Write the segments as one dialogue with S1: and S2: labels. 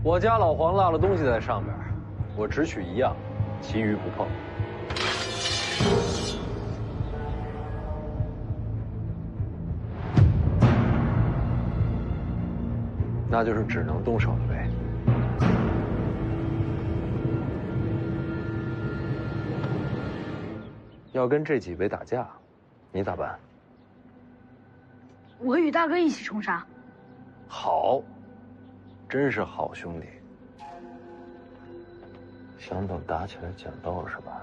S1: 我家老黄落了东西在上边，我只取一样，其余不碰。那就是只能动手了呗。要跟这几位打架，你咋办？
S2: 我与大哥一起冲杀。
S1: 好，真是好兄弟。想等打起来讲道是吧？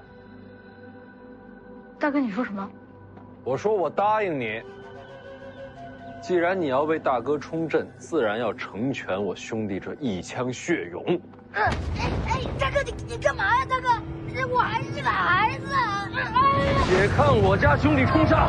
S2: 大哥，你说什么？
S1: 我说我答应你。既然你要为大哥冲阵，自然要成全我兄弟这一腔血勇。
S2: 大哥，你干嘛呀？大哥，我还是个孩子。
S1: 且看我家兄弟冲杀！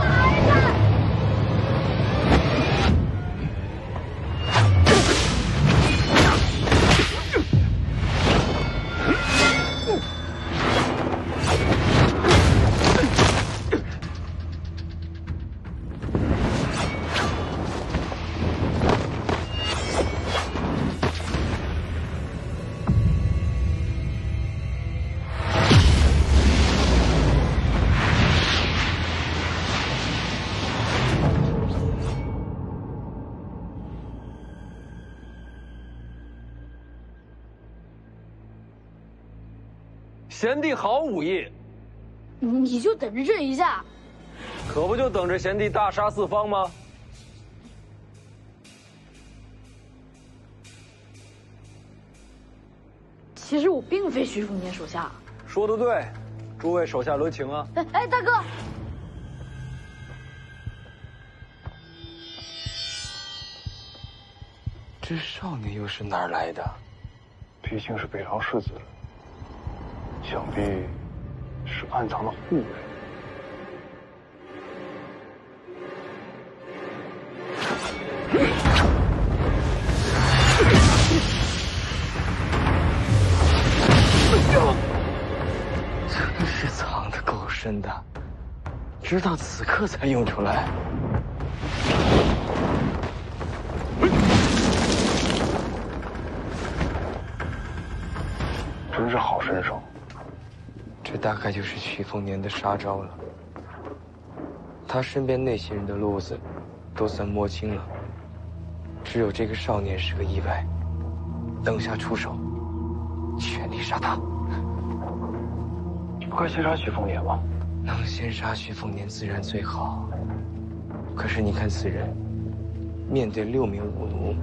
S1: 贤弟好武艺，
S2: 你就等着这一下，
S1: 可不就等着贤弟大杀四方吗？
S2: 其实我并非徐凤年手下。
S1: 说得对，诸位手下留情啊！
S2: 大哥，
S3: 这少年又是哪儿来的？
S4: 毕竟是北朝世子，想必是暗藏的护卫。
S3: 真是藏得够深的，直到此刻才用出来。
S4: 真是好身手。
S3: 这大概就是徐凤年的杀招了。他身边那些人的路子都算摸清了，只有这个少年是个意外。等下出手，全力杀他。
S4: 不该先杀徐凤年吗？
S3: 能先杀徐凤年自然最好。可是你看此人，面对6名武奴，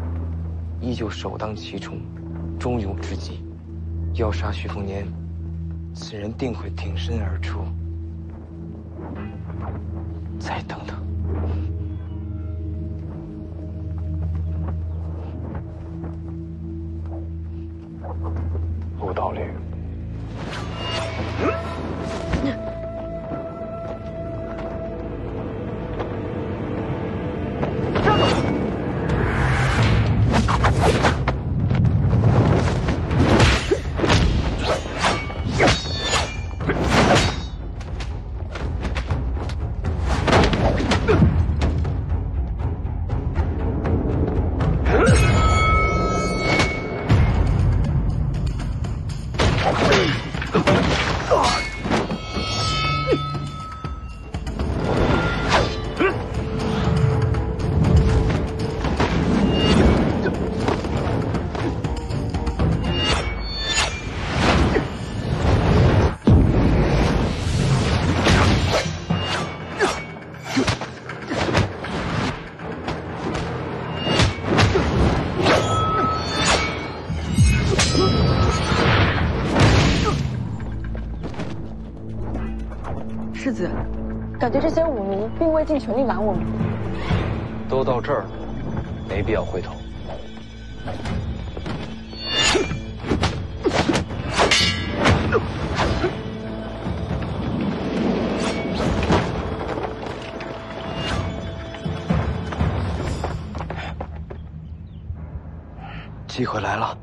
S3: 依旧首当其冲，忠勇之极。要杀徐凤年，此人定会挺身而出。再等等。
S4: 有道理。
S5: 世子，感觉这些武奴并未尽全力拦我们。
S1: 都到这儿了，没必要回头。
S3: 机会来了。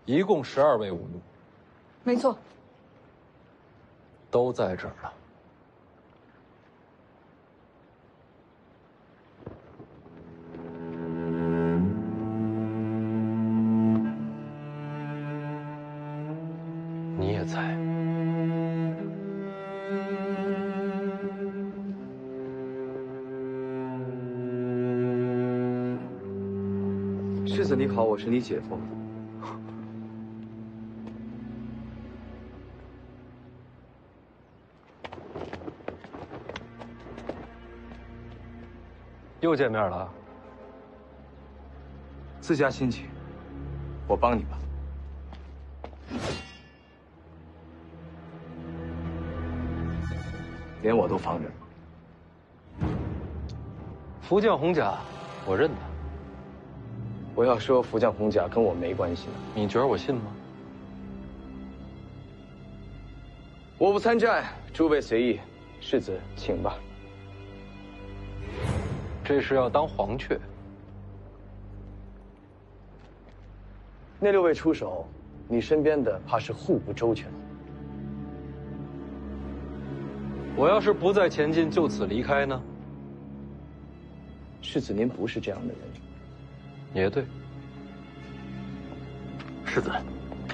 S1: 一共12位武奴，
S5: 没错。
S1: 都在这儿了。你也在。
S3: 世子你好，我是你姐夫。
S1: 又见面了。
S3: 自家亲戚，我帮你吧。连我都防着。
S1: 福将红甲，我认得。
S3: 我要说福将红甲跟我没关系。
S1: 你觉得我信吗？
S3: 我不参战，诸位随意。世子，请吧。
S1: 这是要当黄雀？
S3: 那6位出手，你身边的怕是护不周全。
S1: 我要是不再前进，就此离开呢？
S3: 世子，您不是这样的人。
S1: 也对。
S4: 世子，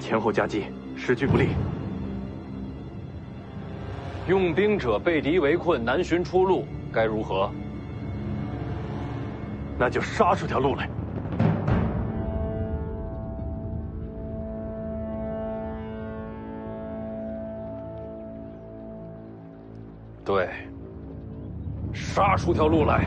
S4: 前后夹击，时局不利。
S1: 用兵者被敌围困，难寻出路，该如何？
S4: 那就杀出条路来。
S1: 对，杀出条路来。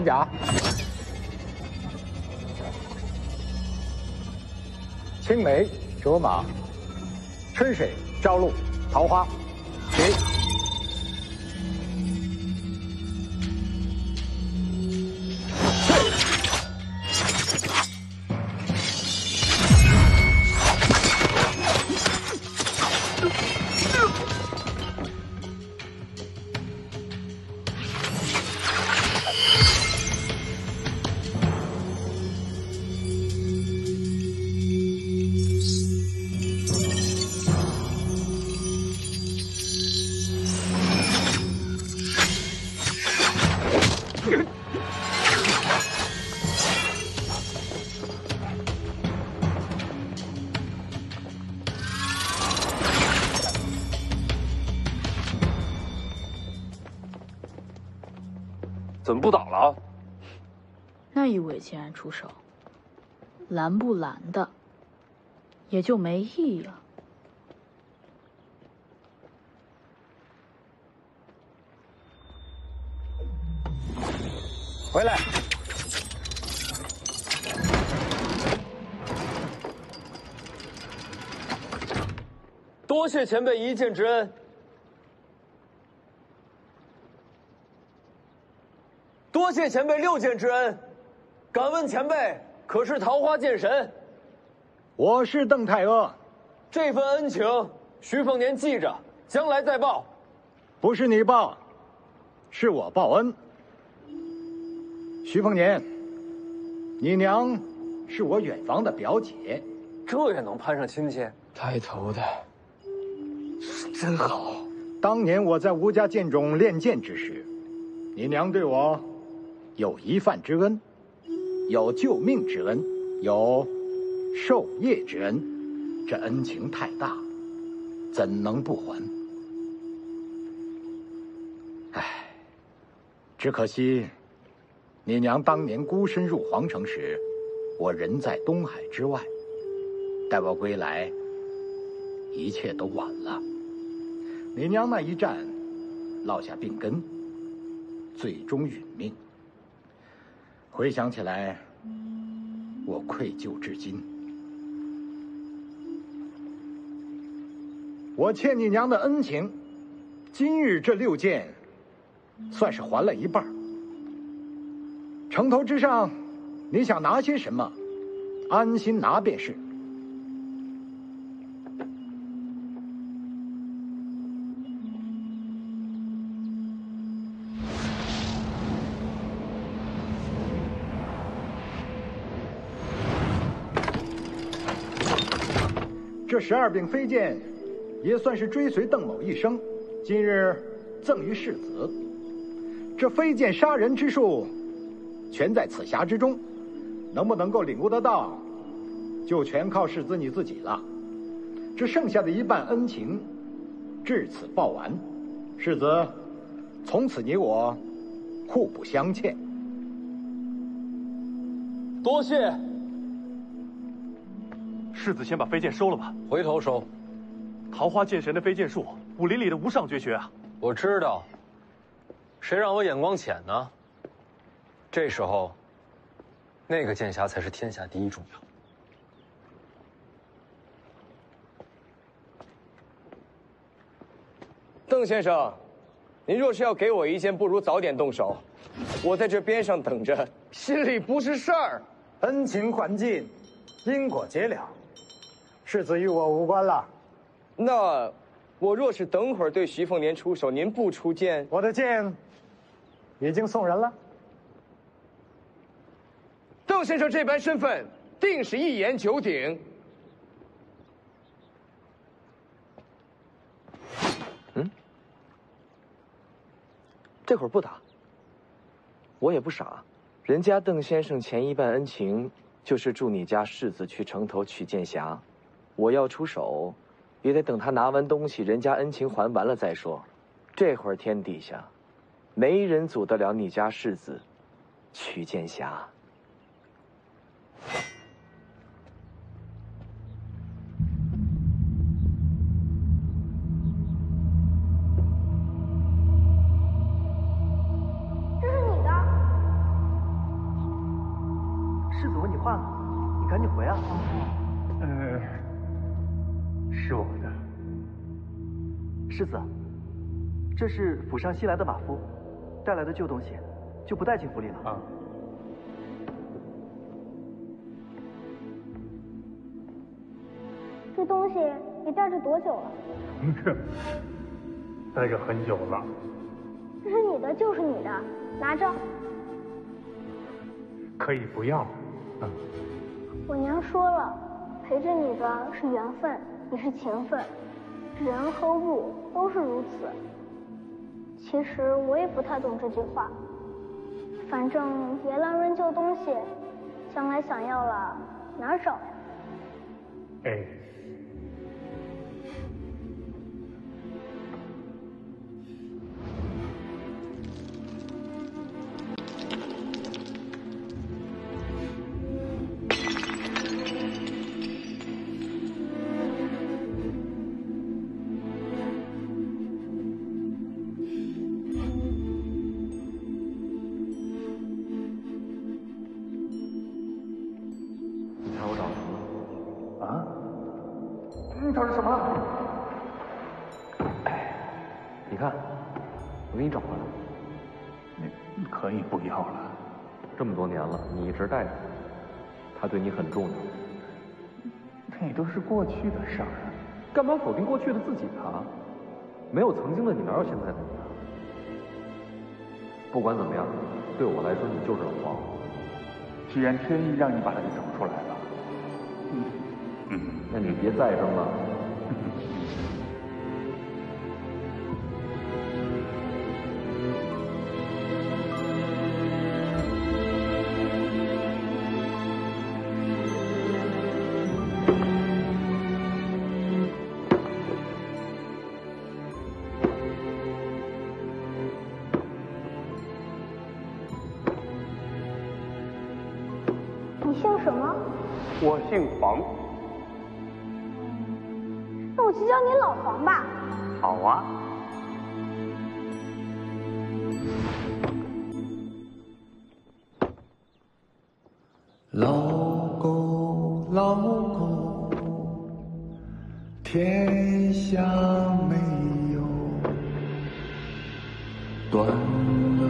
S6: 甲。青梅卓马，春水朝露桃花，起。
S1: 怎么不倒了？
S7: 那一尾竟然出手，拦不拦的，也就没意义了。
S6: 回来。
S1: 多谢前辈一剑之恩。多谢前辈6剑之恩，敢问前辈可是桃花剑神？
S6: 我是邓太阿。
S1: 这份恩情，徐凤年记着，将来再报。
S6: 不是你报，是我报恩。徐凤年，你娘是我远房的表姐，
S1: 这也能攀上亲戚？
S3: 带头的是真好。
S6: 当年我在吴家剑中练剑之时，你娘对我有一饭之恩，有救命之恩，有授业之恩，这恩情太大，怎能不还？唉，只可惜，你娘当年孤身入皇城时，我人在东海之外，待我归来，一切都晚了。你娘那一战，落下病根，最终殒命。回想起来，我愧疚至今。我欠你娘的恩情，今日这6剑，算是还了一半。城头之上，你想拿些什么，安心拿便是。这12柄飞剑，也算是追随邓某一生，今日赠于世子。这飞剑杀人之术，全在此匣之中，能不能够领悟得到，就全靠世子你自己了。这剩下的一半恩情，至此报完。世子，从此你我互不相欠。
S1: 多谢。
S4: 世子先把飞剑收了吧，
S1: 回头收。
S4: 桃花剑神的飞剑术，武林里的无上绝学啊！
S1: 我知道，谁让我眼光浅呢？这时候，那个剑匣才是天下第一重要。
S3: 邓先生，您若是要给我一剑，不如早点动手。我在这边上等着，心里不是事儿。
S6: 恩情还尽，因果结了，世子与我无关了。
S3: 那我若是等会儿对徐凤年出手，您不出剑，
S6: 我的剑已经送人了。
S3: 邓先生这般身份，定是一言九鼎。
S8: 这会儿不打，我也不傻。人家邓先生前一半恩情，就是助你家世子去城头取剑匣。我要出手，也得等他拿完东西，人家恩情还完了再说。这会儿天底下，没人阻得了你家世子取剑匣。
S9: 世子问你话呢，你赶紧回啊。
S4: 是我的。
S9: 世子，这是府上新来的马夫带来的旧东西，就不带进府里了。
S4: 啊。
S2: 这东西你带着多久了？
S4: 带着很久了。
S2: 这是你的就是你的，拿着。
S4: 可以不要。
S2: 我娘说了，陪着你的是缘分，也是情分，人和物都是如此。其实我也不太懂这句话，反正别乱扔旧东西，将来想要了哪儿找呀？
S4: 哎。
S8: 找着什么了？哎，你看，我给你找回来了。
S4: 你可以不要了。
S8: 这么多年了，你一直带着他，对你很重要。
S4: 那都是过去的事儿，
S8: 干嘛否定过去的自己啊？没有曾经的你，哪有现在的你啊？不管怎么样，对我来说，你就是老黄。
S4: 既然天意让你把他给找出来了，
S8: 那你别再扔了。
S2: 你姓什么？
S4: 我姓黄。
S2: 那我就叫你老黄吧。
S4: 好啊。
S10: 老狗，老狗，天下没有断了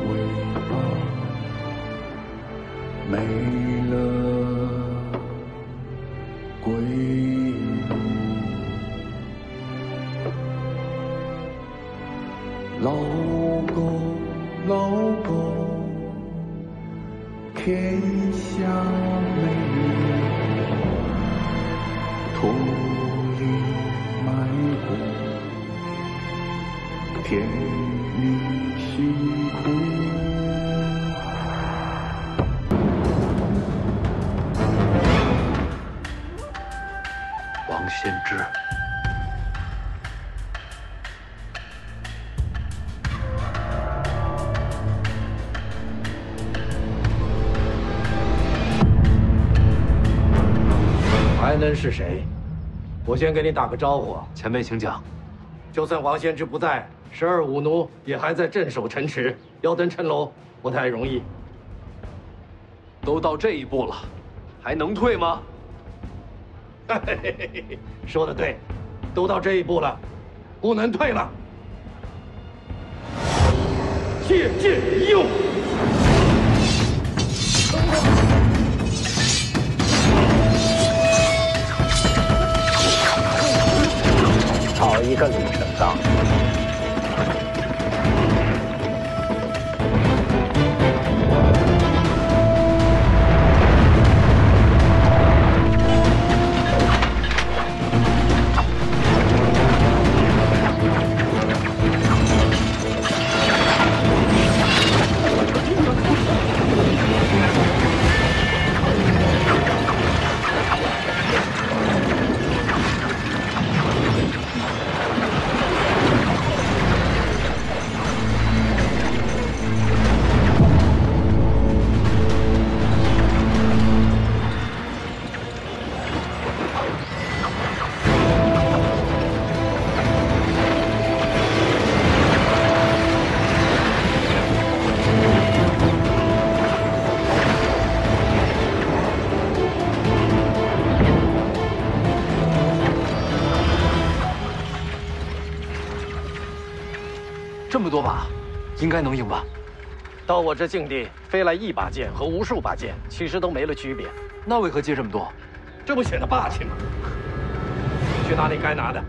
S10: 尾巴，没了归路。老狗，老狗，天下没有土里埋骨，天里辛苦。
S1: 王先知。
S11: 还能是谁？我先给你打个招呼。
S1: 前辈请讲。
S11: 就算王先知不在，12武奴也还在镇守城池，要登城楼不太容易。
S1: 都到这一步了，还能退吗？
S11: 说得对，都到这一步了，不能退了。切剑一用。
S6: 好一个李成刚！
S1: 多把，应该能赢吧？
S11: 到我这境地，飞来1把剑和无数把剑，其实都没了区别。
S1: 那为何借这么多？
S11: 这不显得霸气吗？去拿你该拿的。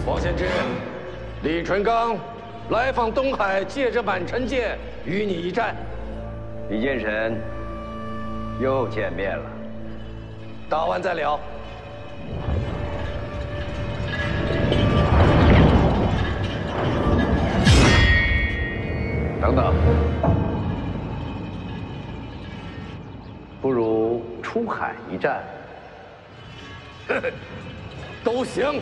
S11: 王献之、李淳罡来访东海，借着满城剑与你一战。
S12: 李剑神，又见面了。
S11: 打完再聊。
S12: 等等，不如出海一战。
S11: 都行。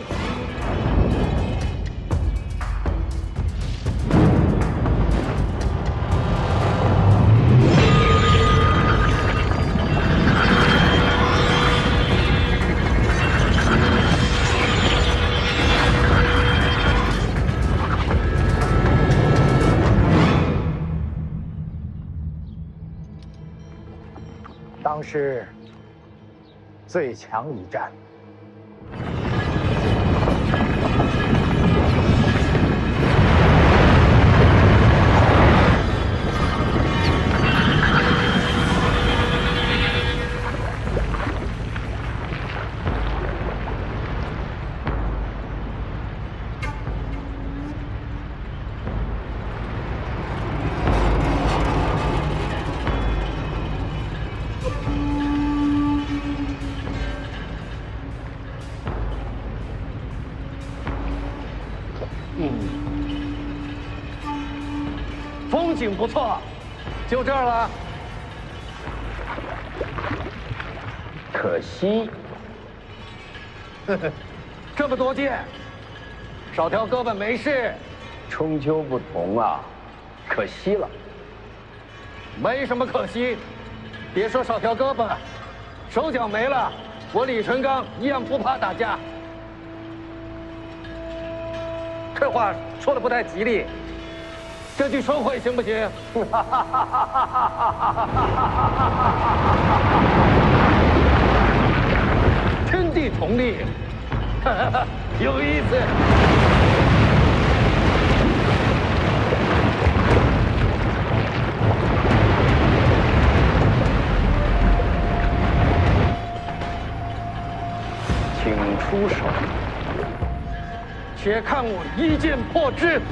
S6: 当是最强一战。
S11: 风景不错，就这儿了。
S12: 可惜，
S11: 这么多剑，少条胳膊没事。
S12: 春秋不同啊，可惜了。
S11: 没什么可惜，别说少条胳膊，手脚没了，我李淳罡一样不怕打架。这话说的不太吉利，这句收回行不行？天地同力，有意思。
S12: 请出手。
S11: 且看我一剑破之。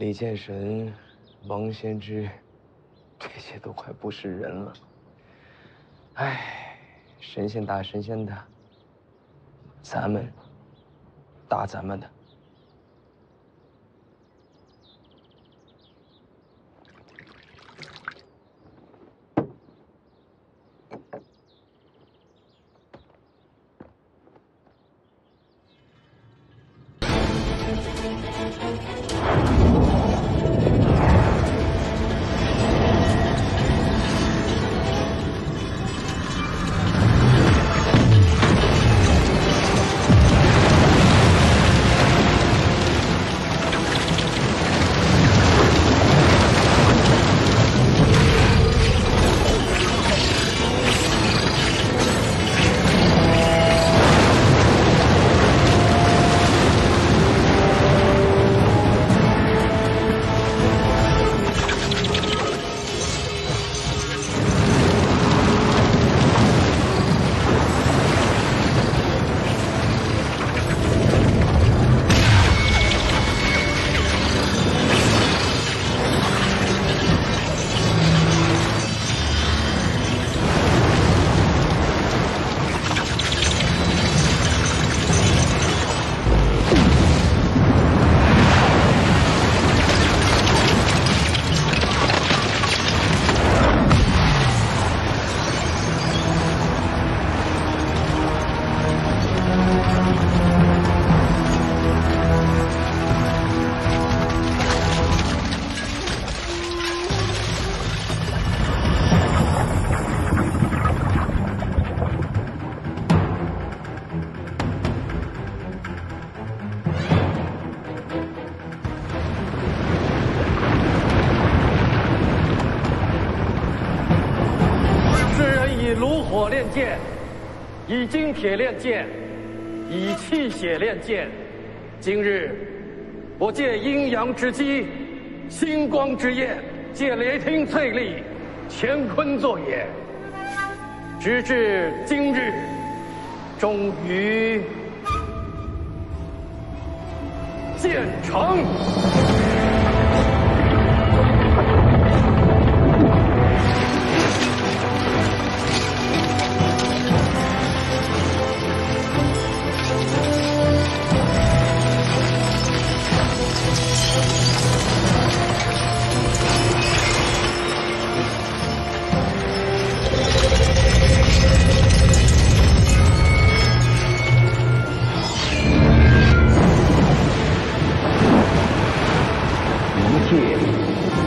S3: 李建神、王先之，这些都快不是人了。哎，神仙打神仙的，咱们打咱们的。
S11: 火炼剑，以金铁炼剑，以气血炼剑。今日，我借阴阳之机，星光之焰，借雷霆淬砺，乾坤作也。直至今日，终于建成。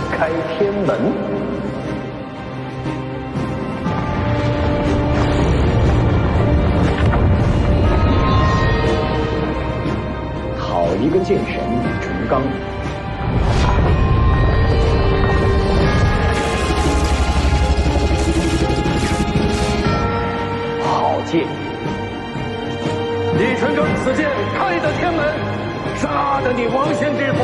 S12: 开天门，
S6: 好一个剑神李淳罡！好剑！
S11: 李淳罡此剑开得天门，杀得你王仙之否？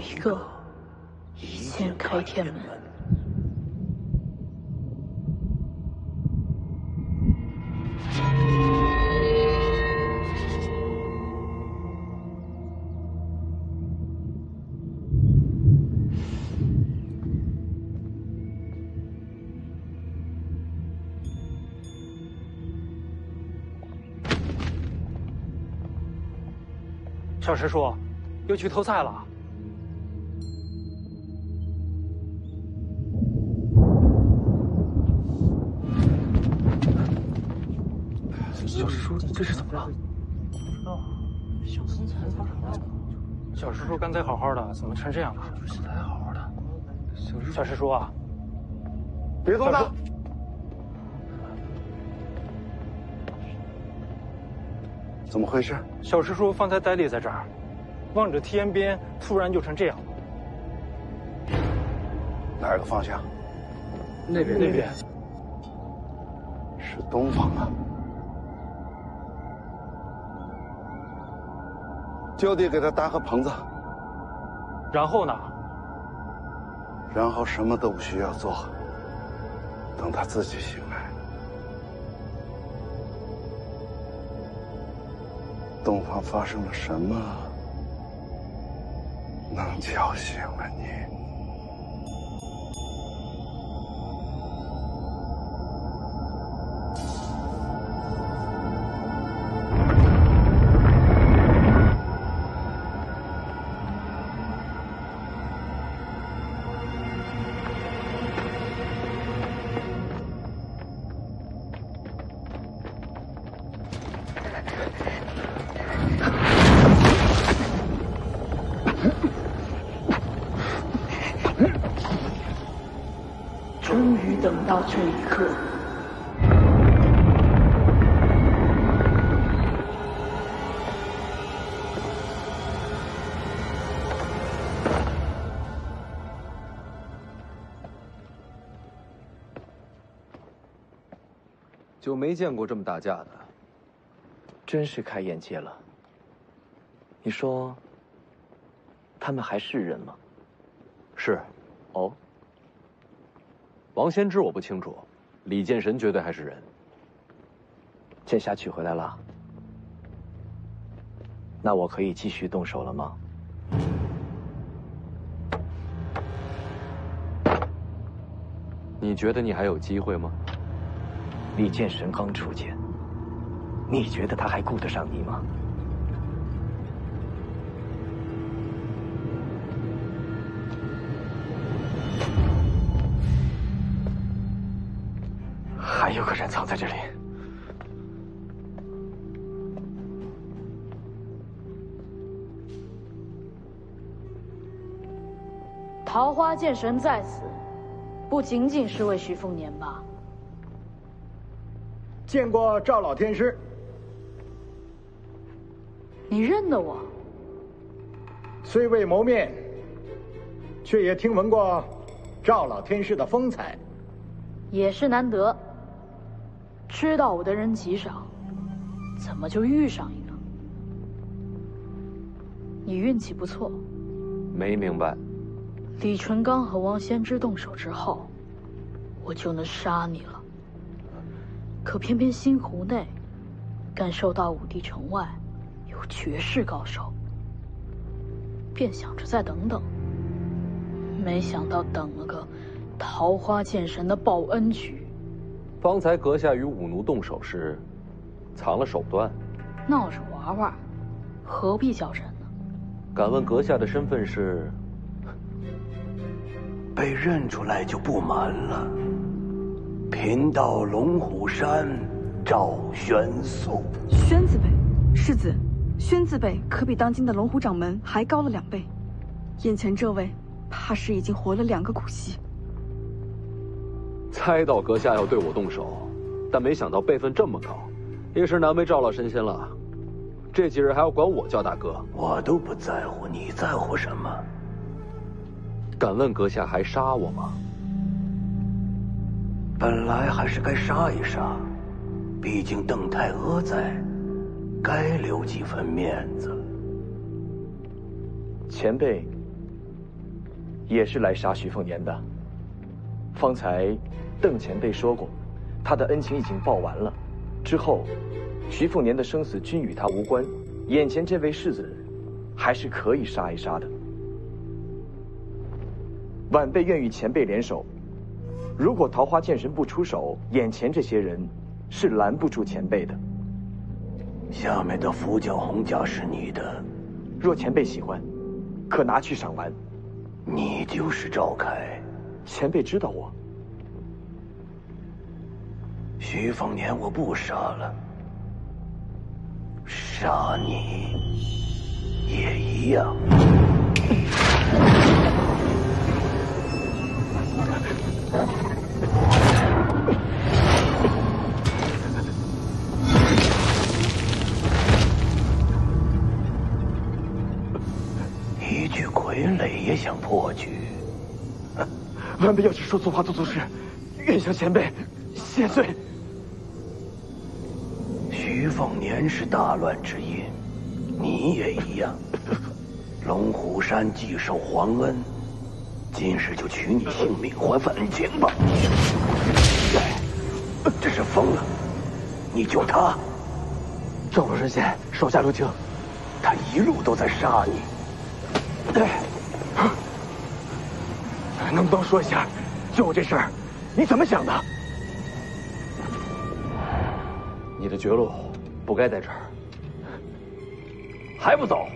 S7: 一个一剑开天门。
S13: 小师叔，又去偷菜了。
S3: 小师叔，你这是怎么了？
S13: 不知道。小师叔刚才好好的，怎么成这样了？
S4: 现在好好的。
S13: 小师叔啊，
S4: 别动他！怎么回事？
S13: 小师叔方才呆立在这儿，望着天边，突然就成这样了。
S4: 哪个方向？
S13: 那边。
S4: 是东方啊。就地给他搭个棚子。
S13: 然后呢？
S4: 然后什么都不需要做，等他自己醒来。洞房发生了什么，能叫醒了你？
S7: 终于等到这一刻。
S1: 就没见过这么打架的，
S8: 真是开眼界了。你说，他们还是人吗？
S1: 是。
S8: 哦。
S1: 王先知我不清楚，李剑神绝对还是人。
S8: 剑侠取回来了，那我可以继续动手了吗？
S1: 你觉得你还有机会吗？
S8: 李剑神刚出剑，你觉得他还顾得上你吗？还有个人藏在这里。
S7: 桃花剑神在此，不仅仅是为徐凤年吧？
S6: 见过赵老天师。
S7: 你认得我？
S6: 虽未谋面，却也听闻过赵老天师的风采。
S7: 也是难得。知道我的人极少，怎么就遇上一个？你运气不错。
S1: 没明白。
S7: 李淳刚和王先知动手之后，我就能杀你了。可偏偏星湖内，感受到武帝城外有绝世高手，便想着再等等。没想到等了个桃花剑神的报恩局。
S1: 方才阁下与武奴动手时，藏了手段，
S7: 闹着玩玩，何必较真呢？
S1: 敢问阁下的身份是？
S14: 被认出来就不瞒了。贫道龙虎山赵玄素。
S5: 宣字辈，世子，宣字辈可比当今的龙虎掌门还高了2倍。眼前这位，怕是已经活了2个古稀。
S1: 猜到阁下要对我动手，但没想到辈分这么高，也是难为赵老神仙了。这几日还要管我叫大哥，
S14: 我都不在乎，你在乎什么？
S1: 敢问阁下还杀我吗？
S14: 本来还是该杀一杀，毕竟邓太阿在，该留几分面子。
S8: 前辈也是来杀徐凤年的。方才邓前辈说过，他的恩情已经报完了，之后徐凤年的生死均与他无关。眼前这位世子，还是可以杀一杀的。晚辈愿与前辈联手。如果桃花剑神不出手，眼前这些人是拦不住前辈的。
S14: 下面的符角红甲是你的，
S8: 若前辈喜欢，可拿去赏玩。
S14: 你就是赵凯。
S8: 前辈知道我。
S14: 徐凤年我不杀了，杀你也一样。一具傀儡也想破局？
S8: 晚辈要是说错话做错事，愿向前辈谢罪。
S14: 徐凤年是大乱之因，你也一样。龙虎山既受皇恩，今日就取你性命，还份恩情吧。这是疯了！你救他，
S8: 赵老神仙，手下留情。
S14: 他一路都在杀你。
S8: 能不能说一下，救我这事儿，你怎么想的？
S1: 你的绝路不该在这儿，还不走？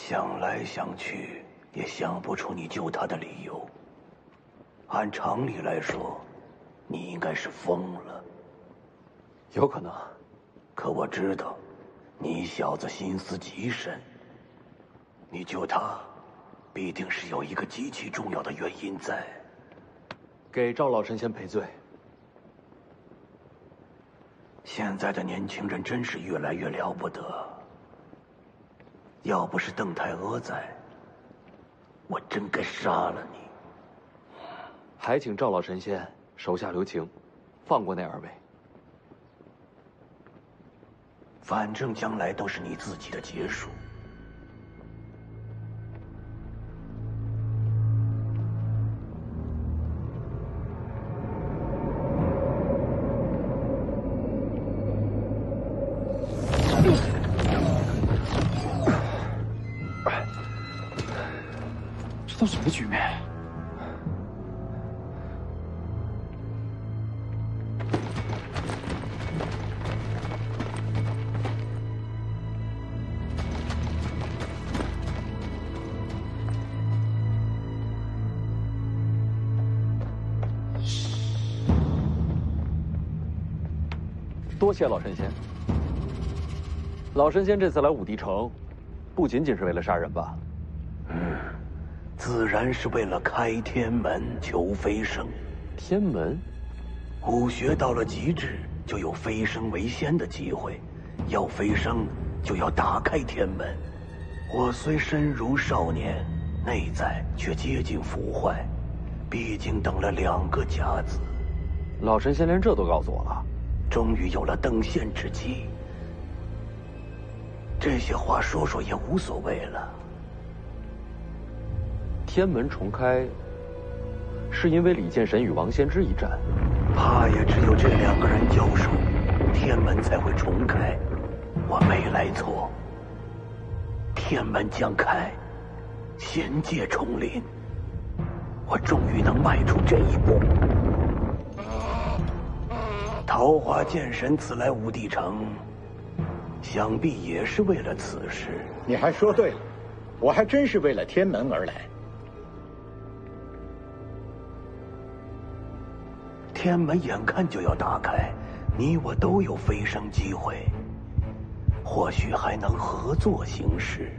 S14: 想来想去，也想不出你救他的理由。按常理来说，你应该是疯了。
S1: 有可能，
S14: 可我知道，你小子心思极深。你救他，必定是有一个极其重要的原因在。
S1: 给赵老神仙赔罪。
S14: 现在的年轻人真是越来越了不得。要不是邓太阿在，我真该杀了你。
S1: 还请赵老神仙手下留情，放过那二位。
S14: 反正将来都是你自己的结束。
S13: 这都什么局面？
S1: 多谢老神仙。老神仙这次来武帝城，不仅仅是为了杀人吧？
S14: 自然是为了开天门求飞升。
S1: 天门，
S14: 武学到了极致，就有飞升为仙的机会。要飞升，就要打开天门。我虽身如少年，内在却接近腐坏，毕竟等了2个甲子。
S1: 老神仙连这都告诉我了，
S14: 终于有了登仙之机。这些话说说也无所谓了。
S1: 天门重开，是因为李剑神与王仙之一战，
S14: 怕也只有这2个人交手，天门才会重开。我没来错，天门将开，仙界重临，我终于能迈出这一步。桃花剑神此来武帝城，想必也是为了此事。
S6: 你还说对了，我还真是为了天门而来。
S14: 天门眼看就要打开，你我都有飞升机会，或许还能合作行事。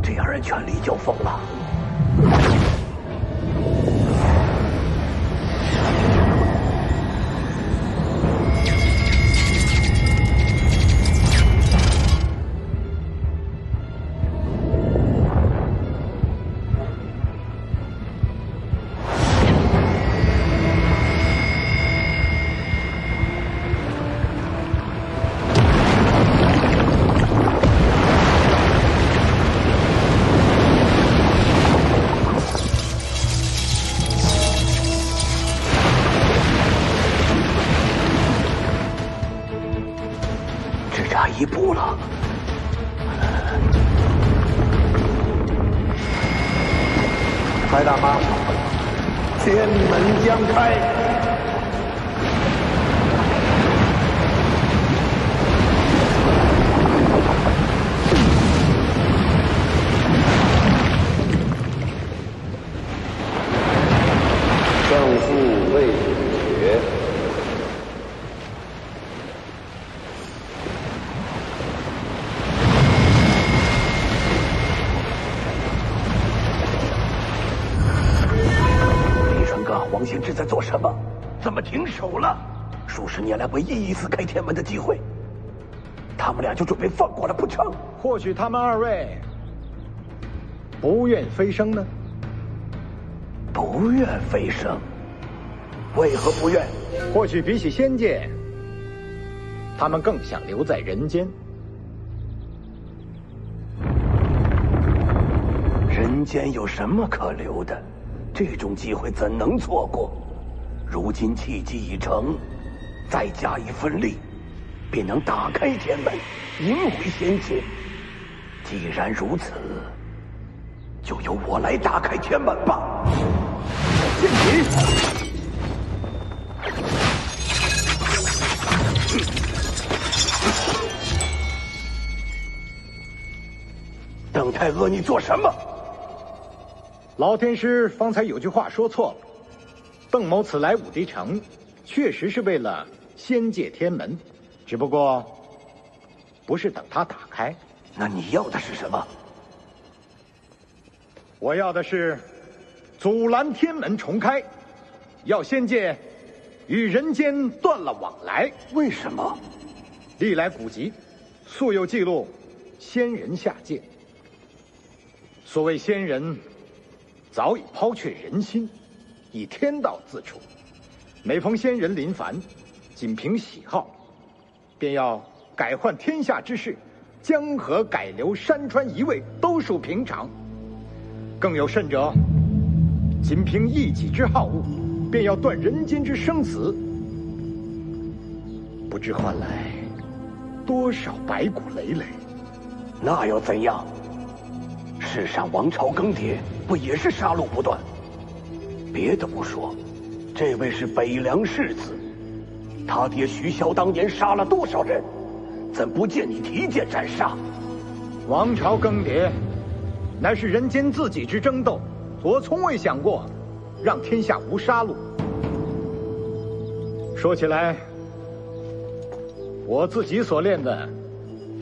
S14: 这2人全力就疯了。一步了。白大妈，天门将开。
S1: 胜负未决。
S14: 是在做什么？怎么停手了？数十年来唯一一次开天门的机会，他们俩就准备放过了不成？
S6: 或许他们二位不愿飞升呢？
S14: 不愿飞升？为何不愿？
S6: 或许比起仙界，他们更想留在人间。
S14: 人间有什么可留的？这种机会怎能错过？如今契机已成，再加一份力，便能打开天门，迎回仙界。既然如此，就由我来打开天门吧。剑戟！邓太阿，你做什么？
S6: 老天师方才有句话说错了。邓某此来武帝城，确实是为了仙界天门，只不过不是等他打开。
S14: 那你要的是什么？
S6: 我要的是阻拦天门重开，要仙界与人间断了往来。
S14: 为什么？
S6: 历来古籍素有记录，仙人下界。所谓仙人，早已抛却人心，以天道自处。每逢仙人临凡，仅凭喜好，便要改换天下之事，江河改流，山川移位，都属平常。更有甚者，仅凭一己之好恶，便要断人间之生死，不知换来多少白骨累累。
S14: 那又怎样？世上王朝更迭，不也是杀戮不断？别的不说，这位是北凉世子，他爹徐骁当年杀了多少人，怎不见你提剑斩杀？
S6: 王朝更迭，乃是人间自己之争斗，我从未想过让天下无杀戮。说起来，我自己所练的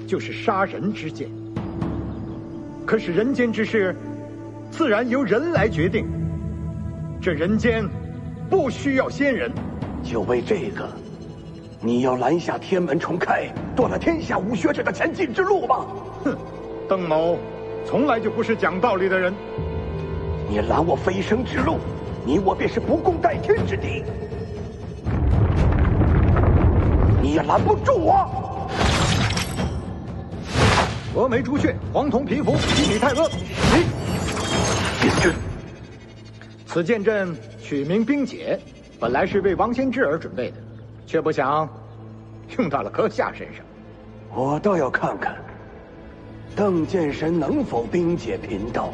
S6: 就是杀人之剑。可是人间之事，自然由人来决定。这人间不需要仙人。
S14: 就为这个，你要拦下天门重开，断了天下武学者的前进之路吗？
S6: 哼，邓某从来就不是讲道理的人。
S14: 你拦我飞升之路，你我便是不共戴天之敌。你也拦不住我。
S6: 峨眉朱雀，黄铜皮肤，西里太阿。
S14: 剑阵，
S6: 此剑阵取名冰解，本来是为王仙芝而准备的，却不想用到了阁下身上。
S14: 我倒要看看邓剑神能否冰解贫道。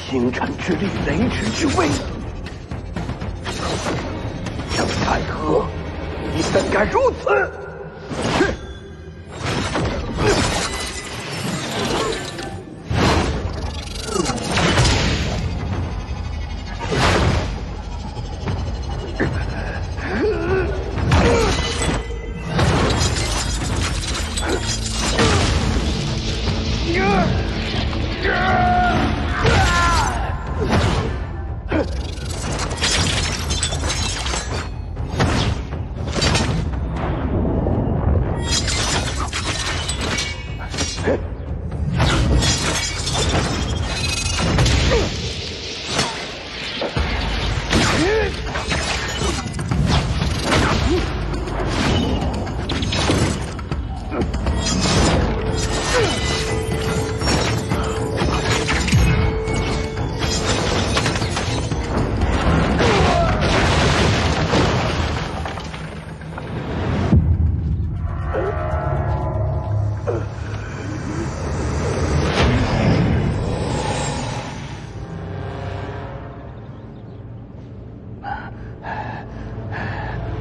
S14: 星辰之力，雷池之威。邓太阿，你怎敢如此？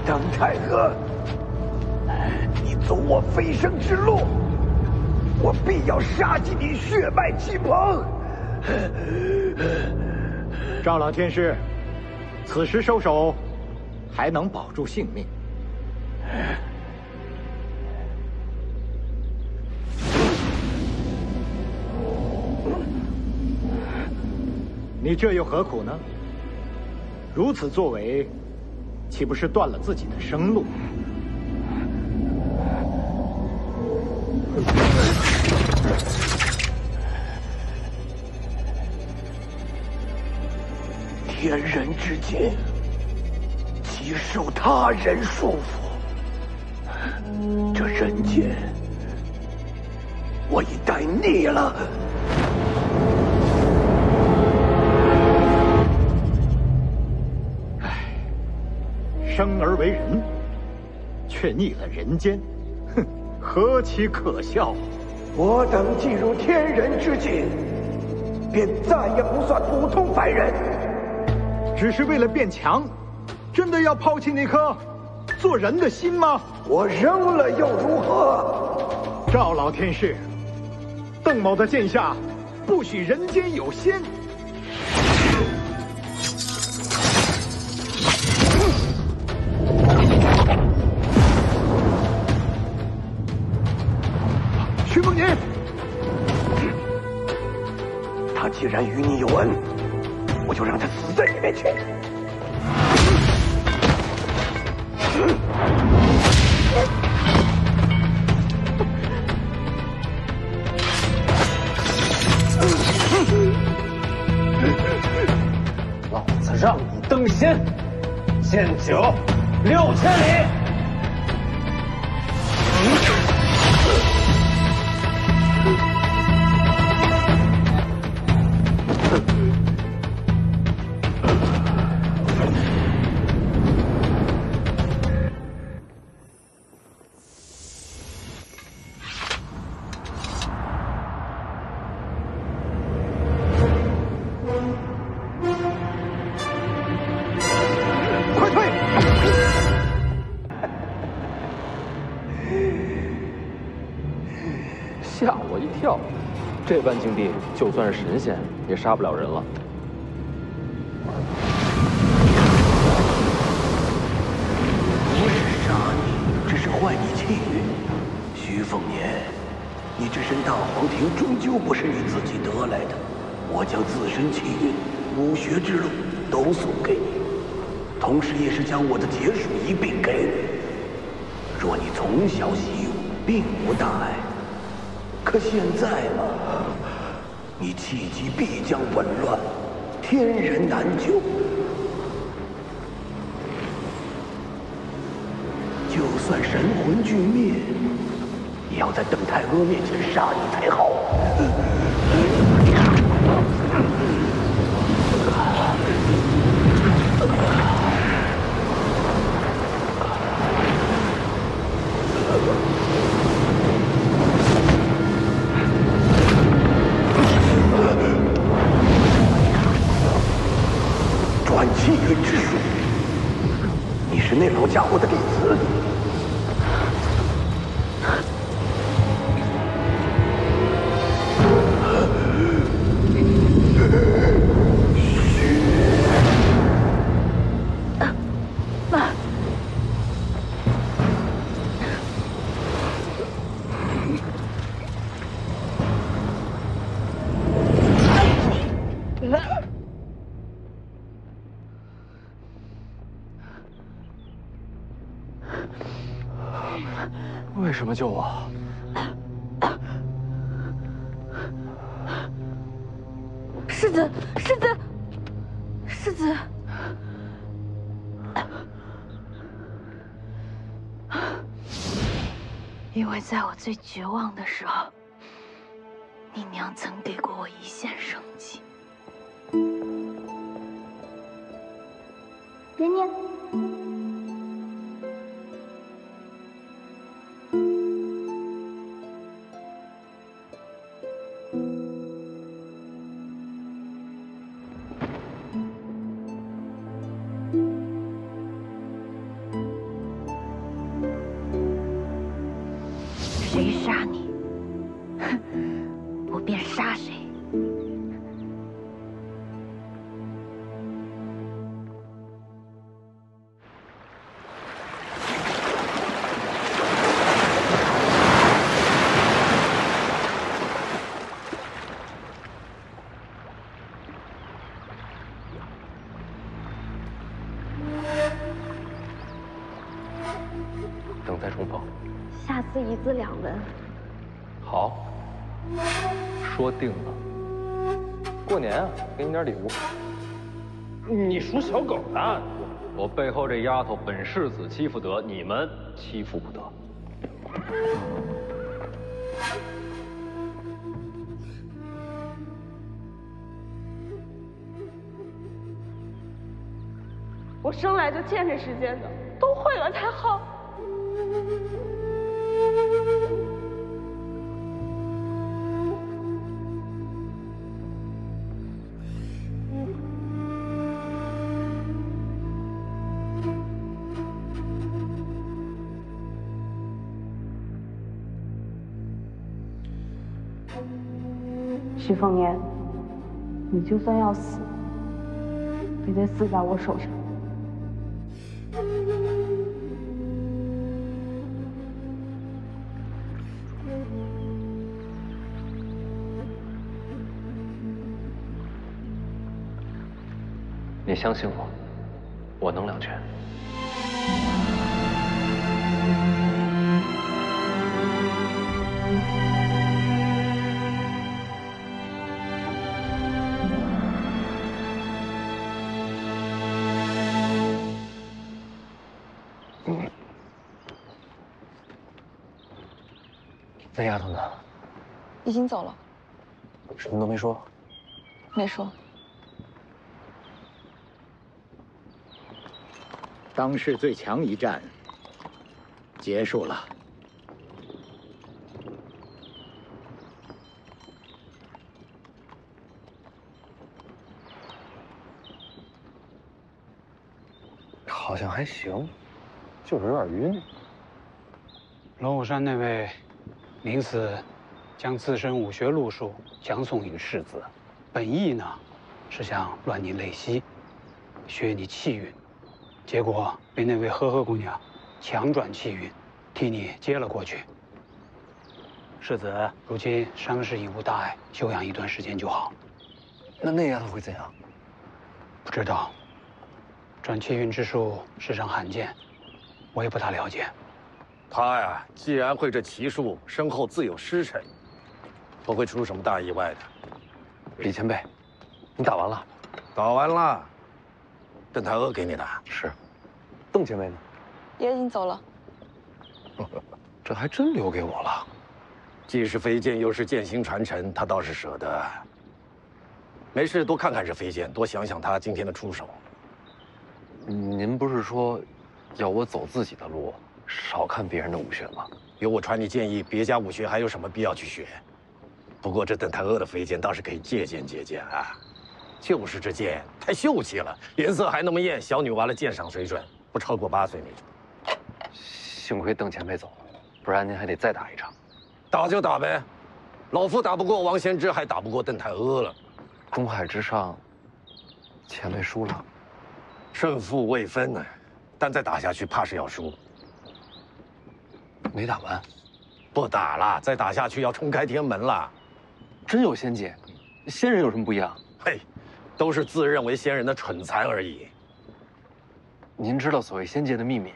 S14: 邓太阿，你走我飞升之路，我必要杀尽你血脉气蓬。
S6: 赵老天师，此时收手，还能保住性命。你这又何苦呢？如此作为，岂不是断了自己的生路？
S14: 天人之间，岂受他人束缚？这人间，我已待腻了。
S6: 生而为人，却腻了人间，哼，何其可笑！
S14: 我等进入天人之境，便再也不算普通凡人。
S6: 只是为了变强，真的要抛弃那颗做人的心吗？
S14: 我扔了又如何？
S6: 赵老天师，邓某的剑下不许人间有仙。徐凤年，
S14: 他既然与你有恩，我就让他死在你面前。
S1: 老子让你登仙，剑酒6000里。吓我一跳，这般境地，就算是神仙也杀不了人了。
S14: 不是杀你，只是坏你气运。徐凤年，你这身大黄庭终究不是你自己得来的，我将自身气运、武学之路都送给你，同时也是将我的劫数一并给你。若你从小习武，并无大碍。可现在嘛，你气机必将紊乱，天人难救。就算神魂俱灭，也要在邓太阿面前杀你才好。转气运之术，你是那老家伙的弟子？
S1: 为什么救我？
S7: 世子，世子，世子！因为在我最绝望的时候，你娘曾给过我一线生机。
S2: 年年。
S7: 谁杀你，我便杀谁。
S5: 两文。
S1: 好，说定了。
S8: 过年啊，给你点礼物。
S1: 你属小狗的，我背后这丫头本世子欺负得，你们欺负不得。
S15: 我生来就欠这世间的，都毁了才好。徐凤年，你就算要死，也得死在我手上。
S1: 你相信我，我能两全。
S8: 那丫头呢？
S5: 已经走了。
S8: 什么都没说。
S5: 没说。
S6: 当世最强一战结束了。
S8: 好像还行，就是有点晕。
S16: 龙虎山那位名此将自身武学路数强送于世子，本意呢是想乱你内息，削你气运，结果被那位呵呵姑娘强转气运，替你接了过去。世子如今伤势已无大碍，休养一段时间就好。
S8: 那丫头会怎样？
S16: 不知道，转气运之术世上罕见，我也不大了解。
S17: 他呀，既然会这奇术，身后自有师承，不会出什么大意外的。
S8: 李前辈，你打完了？
S17: 打完了。邓太阿给你的。
S8: 是。邓前辈呢？
S5: 也已经走了。
S8: 这还真留给我了。
S17: 既是飞剑，又是剑心传承，他倒是舍得。没事，多看看这飞剑，多想想他今天的出手。
S8: 您不是说要我走自己的路？少看别人的武学吗？
S17: 有我传你建议，别家武学还有什么必要去学？不过这邓太阿的飞剑倒是可以借鉴借鉴啊。就是这剑太秀气了，颜色还那么艳，小女娃的鉴赏水准不超过8岁那种。
S8: 幸亏邓前辈走了，不然您还得再打一场。
S17: 打就打呗，老夫打不过王仙芝，还打不过邓太阿了。
S8: 中海之上，前辈输了，
S17: 胜负未分呢，但再打下去怕是要输。
S8: 没打完，
S17: 不打了，再打下去要冲开天门了。
S8: 真有仙界，仙人有什么不一样？
S17: 嘿，都是自认为仙人的蠢材而已。
S8: 您知道所谓仙界的秘密？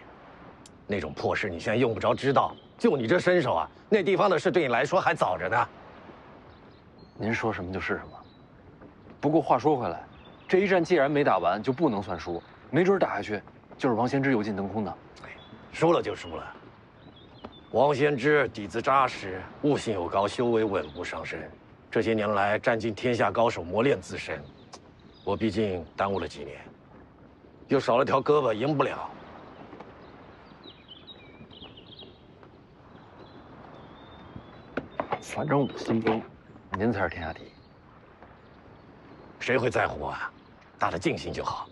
S17: 那种破事你现在用不着知道。就你这身手啊，那地方的事对你来说还早着呢。
S8: 您说什么就是什么。不过话说回来，这一战既然没打完，就不能算输。没准打下去，就是王仙芝油尽灯空的。
S17: 输了就输了。王仙芝底子扎实，悟性又高，修为稳步上升。这些年来占尽天下高手磨练自身，我毕竟耽误了几年，又少了条胳膊，赢不了。
S8: 反正我心中，您才是天下第一。
S17: 谁会在乎啊？打得尽兴就好。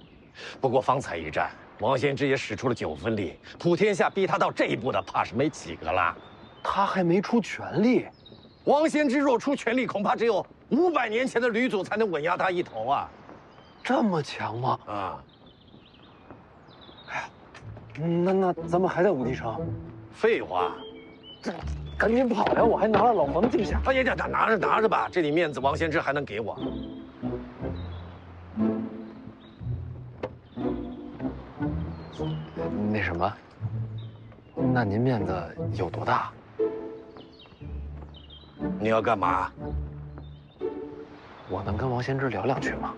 S17: 不过方才一战，王仙芝也使出了9分力，普天下逼他到这一步的，怕是没几个了。
S8: 他还没出全力。
S17: 王仙芝若出全力，恐怕只有500年前的吕祖才能稳压他一头啊！
S8: 这么强吗？
S17: 啊！
S8: 哎呀，那咱们还在武帝城？
S17: 废话，
S8: 赶紧跑呀！我还拿了老黄镜匣。
S17: 哎呀，拿着吧，这点面子王仙芝还能给我？
S8: 那什么，那您面子有多大？
S17: 你要干嘛？
S1: 我能跟王先知聊两句吗？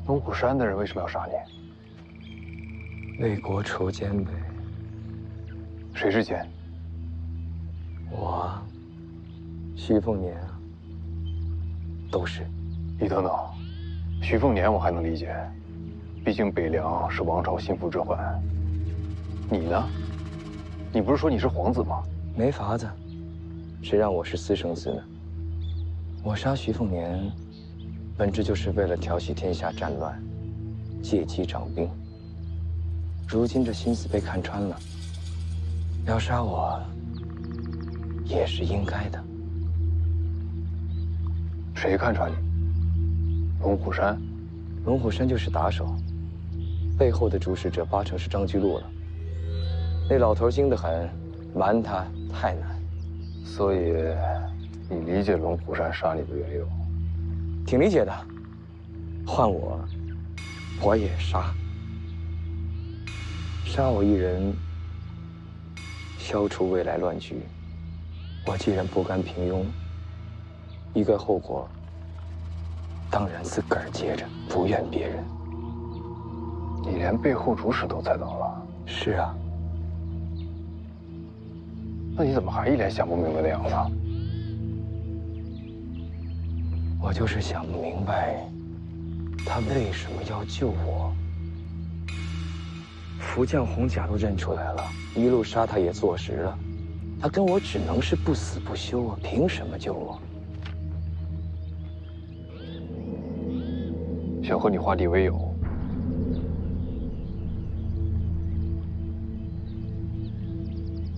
S4: 龙虎山的人为什么要杀你？
S3: 为国除奸呗。
S4: 谁是奸？
S3: 我，徐凤年啊，都是。
S4: 你等等，徐凤年我还能理解，毕竟北凉是王朝心腹之患。你呢？你不是说你是皇子吗？
S3: 没法子，谁让我是私生子呢？我杀徐凤年，本质就是为了调息天下战乱，借机掌兵。如今这心思被看穿了，要杀我也是应该的。
S4: 谁看穿你？龙虎山？
S3: 龙虎山就是打手，背后的主使者八成是张居禄了。那老头精得很，瞒他太难。
S4: 所以，你理解龙虎山杀你的缘由？
S3: 挺理解的。换我，我也杀。杀我一人，消除未来乱局。我既然不甘平庸，一个后果，当然自个儿接着，不怨别人。
S4: 你连背后主使都猜到了？
S3: 是啊。
S4: 那你怎么还一脸想不明白的样子？
S3: 我就是想不明白，他为什么要救我。福将红甲都认出来了，一路杀他也坐实了，他跟我只能是不死不休啊！凭什么救我？
S4: 想和你化敌为友。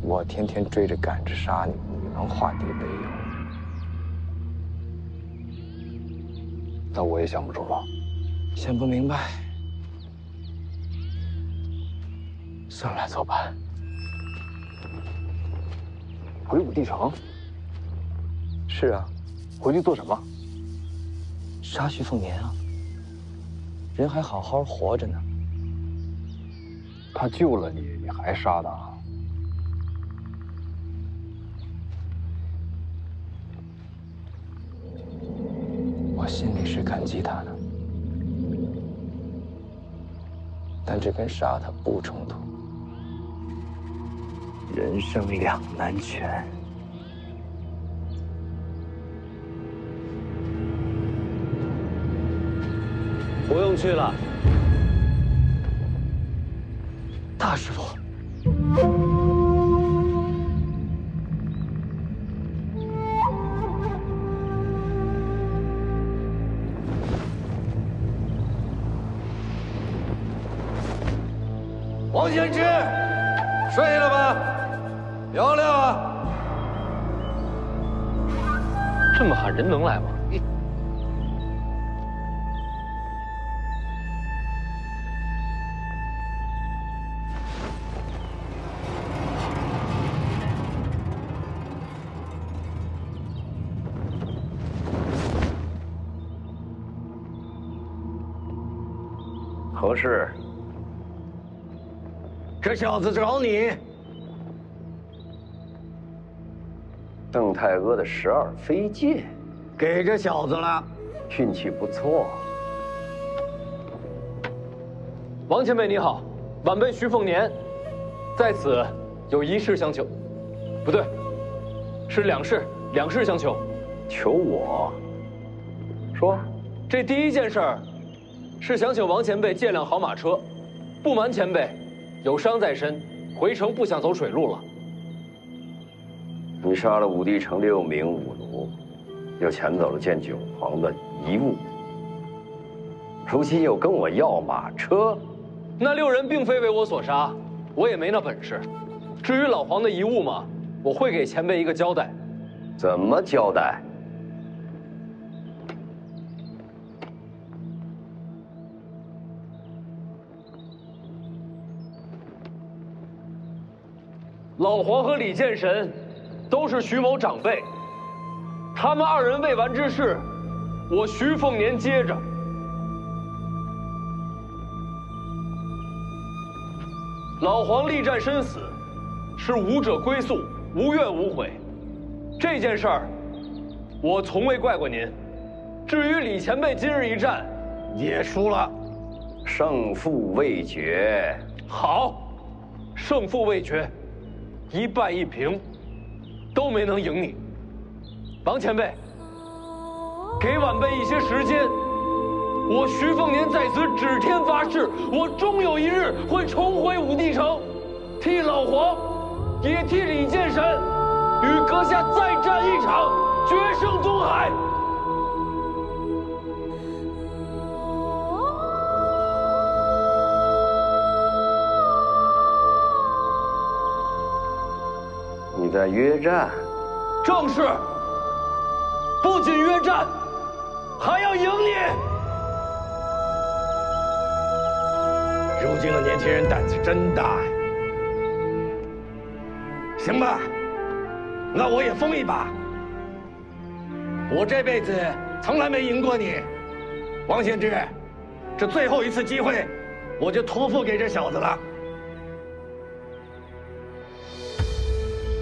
S3: 我天天追着赶着杀你，你能化敌为友？
S4: 那我也想不出了。
S3: 想不明白，算了，走吧。
S4: 回武帝城？
S3: 是啊。
S4: 回去做什么？
S3: 杀徐凤年啊！人还好好活着呢。
S4: 他救了你，你还杀他？
S3: 我心里是感激他的，但这跟杀他不冲突。人生两难全。
S1: 不用去了，
S3: 大师傅。
S17: 王先知，睡了吧？聊聊啊！
S1: 这么喊人能来吗？
S12: 何事？
S17: 这小子找你。
S12: 邓太阿的12飞剑，
S17: 给这小子了，
S12: 运气不错。
S1: 王前辈你好，晚辈徐凤年，在此有一事相求。不对，是两事相求。
S12: 求我？说。
S1: 这第一件事儿，是想请王前辈借辆好马车。不瞒前辈，有伤在身，回城不想走水路了。
S12: 你杀了武帝城6名武奴，又抢走了见九皇的遗物，如今又跟我要马车。
S1: 那6人并非为我所杀，我也没那本事。至于老皇的遗物嘛，我会给前辈一个交代。
S12: 怎么交代？
S1: 老黄和李剑神都是徐某长辈，他们二人未完之事，我徐凤年接着。老黄力战身死，是武者归宿，无怨无悔。这件事儿，我从未怪过您。至于李前辈今日一战，
S17: 也输了，
S12: 胜负未决。
S1: 好，胜负未决，1败1平，都没能赢你。王前辈，给晚辈一些时间。我徐凤年在此指天发誓，我终有一日会重回武帝城，替老黄，也替李剑神，与阁下再战一场，决胜东海。
S12: 你在约战？
S1: 正是。不仅约战，还要赢你。
S17: 如今的年轻人胆子真大呀！行吧，那我也疯一把。我这辈子从来没赢过你，王献之，这最后一次机会，我就托付给这小子了。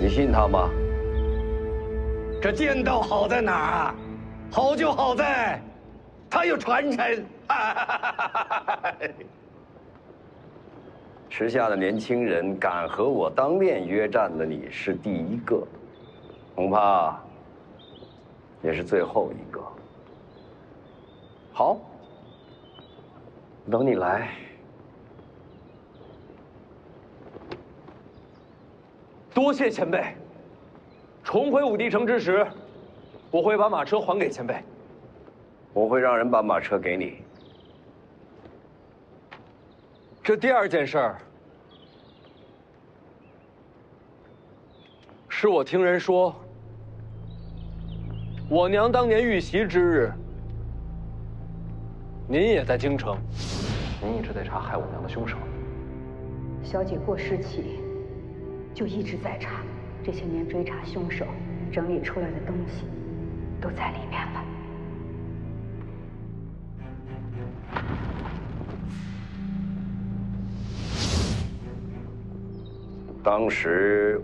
S12: 你信他吗？
S17: 这剑道好在哪儿啊？好就好在，它有传承。
S12: 时下的年轻人敢和我当面约战的，你是第一个，恐怕也是最后一个。好，等你来。
S1: 多谢前辈。重回武帝城之时，我会把马车还给前辈。
S12: 我会让人把马车给你。
S1: 这第二件事儿，是我听人说，我娘当年遇袭之日，您也在京城。
S18: 您一直在查害我娘的凶手。
S15: 小姐过世起，就一直在查，这些年追查凶手，整理出来的东西，都在里面了。
S12: 当时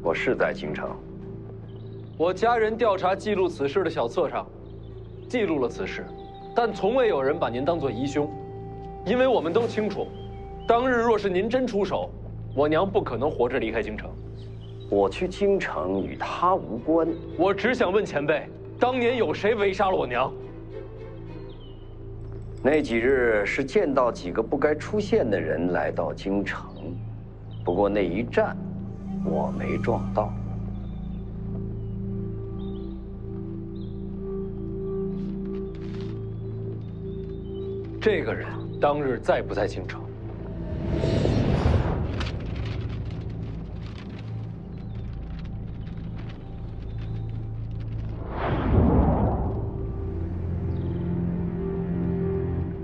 S12: 我是在京城，
S1: 我家人调查记录此事的小册上，记录了此事，但从未有人把您当作疑凶，因为我们都清楚，当日若是您真出手，我娘不可能活着离开京城。
S12: 我去京城与他无关。
S1: 我只想问前辈，当年有谁围杀了我娘？
S12: 那几日是见到几个不该出现的人来到京城。不过那一战，我没撞到。
S1: 这个人当日在不在京城？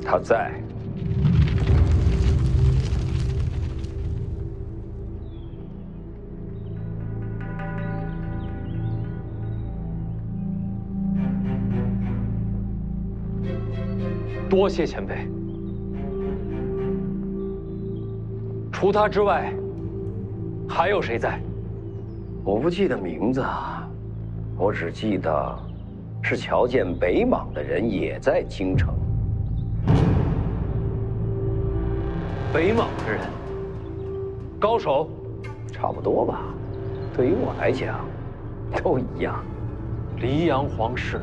S12: 他在。
S1: 多谢前辈。除他之外，还有谁在？
S12: 我不记得名字，我只记得是瞧见北莽的人也在京城。
S1: 北莽的人，高手，
S12: 差不多吧。对于我来讲，都一样。
S1: 黎阳皇室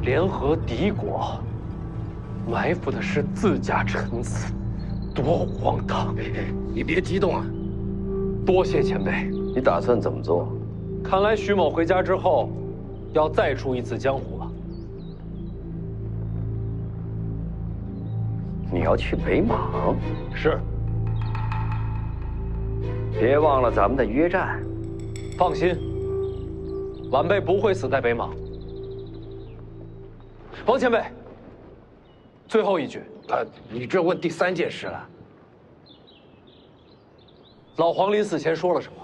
S1: 联合敌国，埋伏的是自家臣子，多荒唐！
S17: 你别激动啊！
S1: 多谢前辈。
S12: 你打算怎么做？
S1: 看来徐某回家之后，要再出一次江湖了。
S12: 你要去北莽？
S1: 是。
S12: 别忘了咱们的约战。
S1: 放心，晚辈不会死在北莽。王前辈，最后一句。
S17: 你这问第三件事了。
S1: 老黄临死前说了什么？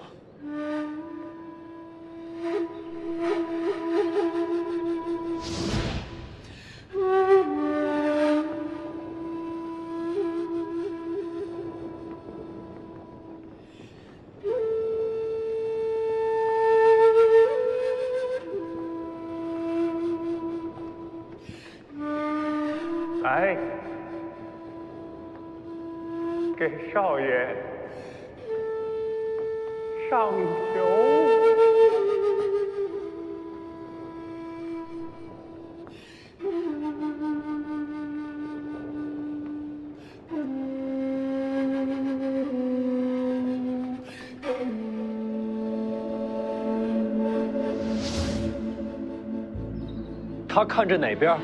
S19: 来，给少爷上酒。
S1: 他看着哪边？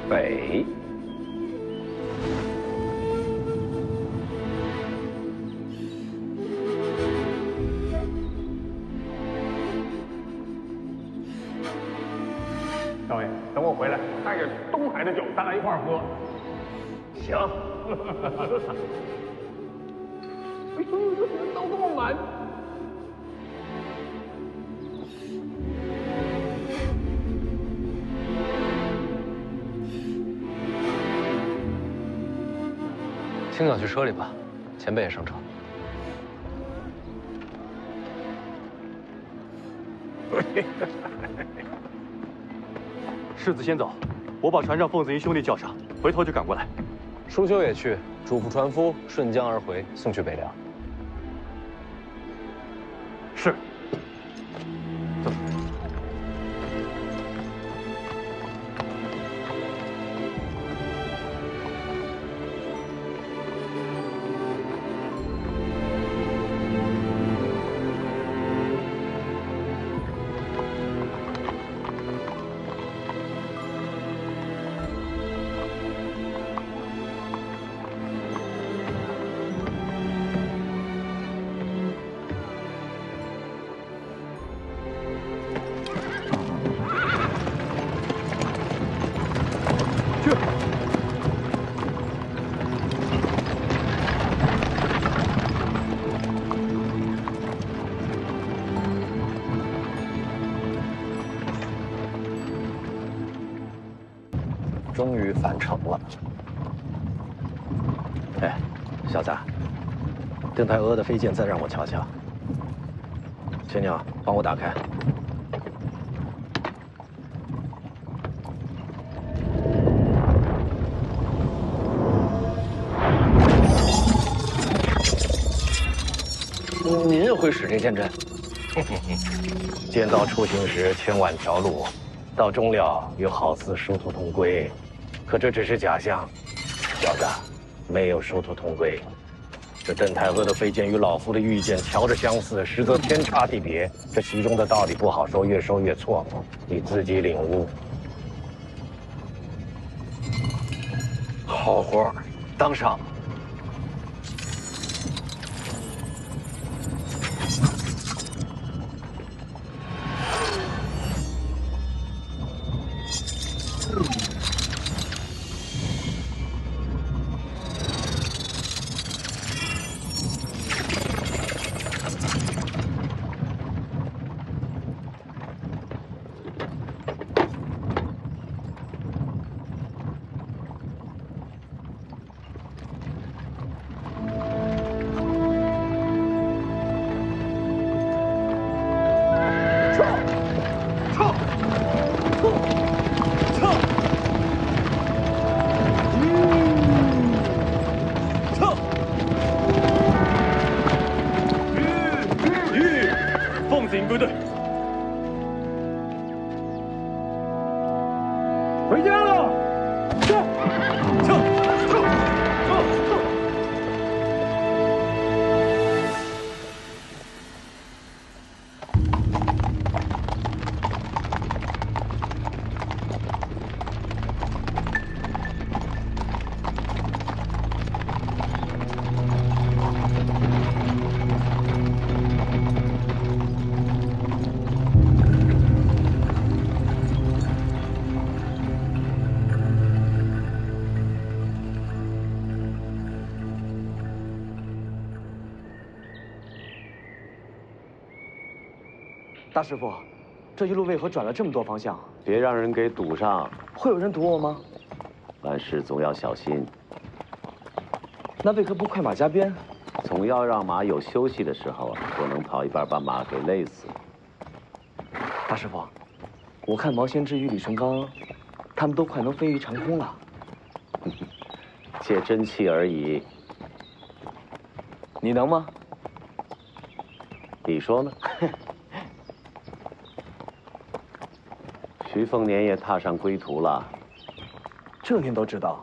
S12: 北。
S19: 少爷，等我回来，带着东海的酒，咱俩一块儿喝。行。哎呦，人都这么满。
S1: 青鸟去车里吧，前辈也上车。
S9: 世子先走，我把船上凤子营兄弟叫上，回头就赶过来。
S11: 舒修也去，嘱咐船夫顺江而回，送去北凉。
S9: 是。走。
S17: 终于返程了。哎，小子，邓太阿的飞剑再让我瞧瞧。青鸟，帮我打开。您也会使这剑阵？剑道出行时千万条路，到终了又好似殊途同归。可这只是假象，小子，没有殊途同归。这邓太阿的飞剑与老夫的御剑瞧着相似，实则天差地别。这其中的道理不好说，越说越错，你自己领悟。好活，当上。
S8: 大师傅，这一路为何转了这么多方向？
S12: 别让人给堵上。
S8: 会有人堵我吗？
S12: 办事总要小心。
S8: 那为何不快马加鞭？
S12: 总要让马有休息的时候啊，不能跑一半把马给累死。
S8: 大师傅，我看毛先知与李成刚，他们都快能飞于长空了。
S12: 借真气而已。
S8: 你能吗？
S12: 你说呢？徐凤年也踏上归途了。
S8: 这您都知道？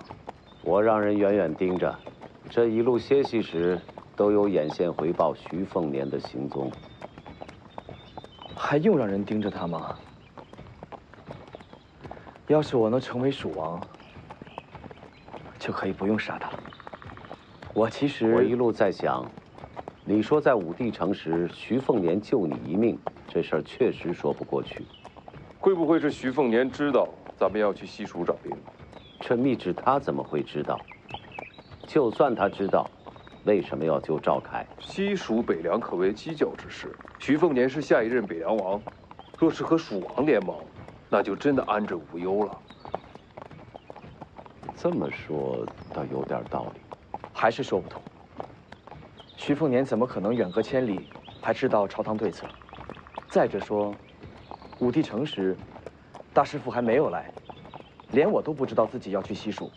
S12: 我让人远远盯着，这一路歇息时都有眼线回报徐凤年的行踪。
S8: 还用让人盯着他吗？要是我能成为蜀王，就可以不用杀他了。我一
S12: 路在想，你说在武帝城时，徐凤年救你一命，这事儿确实说不过去。
S20: 会不会是徐凤年知道咱们要去西蜀找兵？
S12: 这密旨他怎么会知道？就算他知道，为什么要救赵凯？
S20: 西蜀北凉可谓犄角之势，徐凤年是下一任北凉王，若是和蜀王联盟，那就真的安枕无忧了。
S12: 这么说倒有点道理。
S8: 还是说不通。徐凤年怎么可能远隔千里还知道朝堂对策？再者说，武帝城时，大师傅还没有来，连我都不知道自己要去西蜀。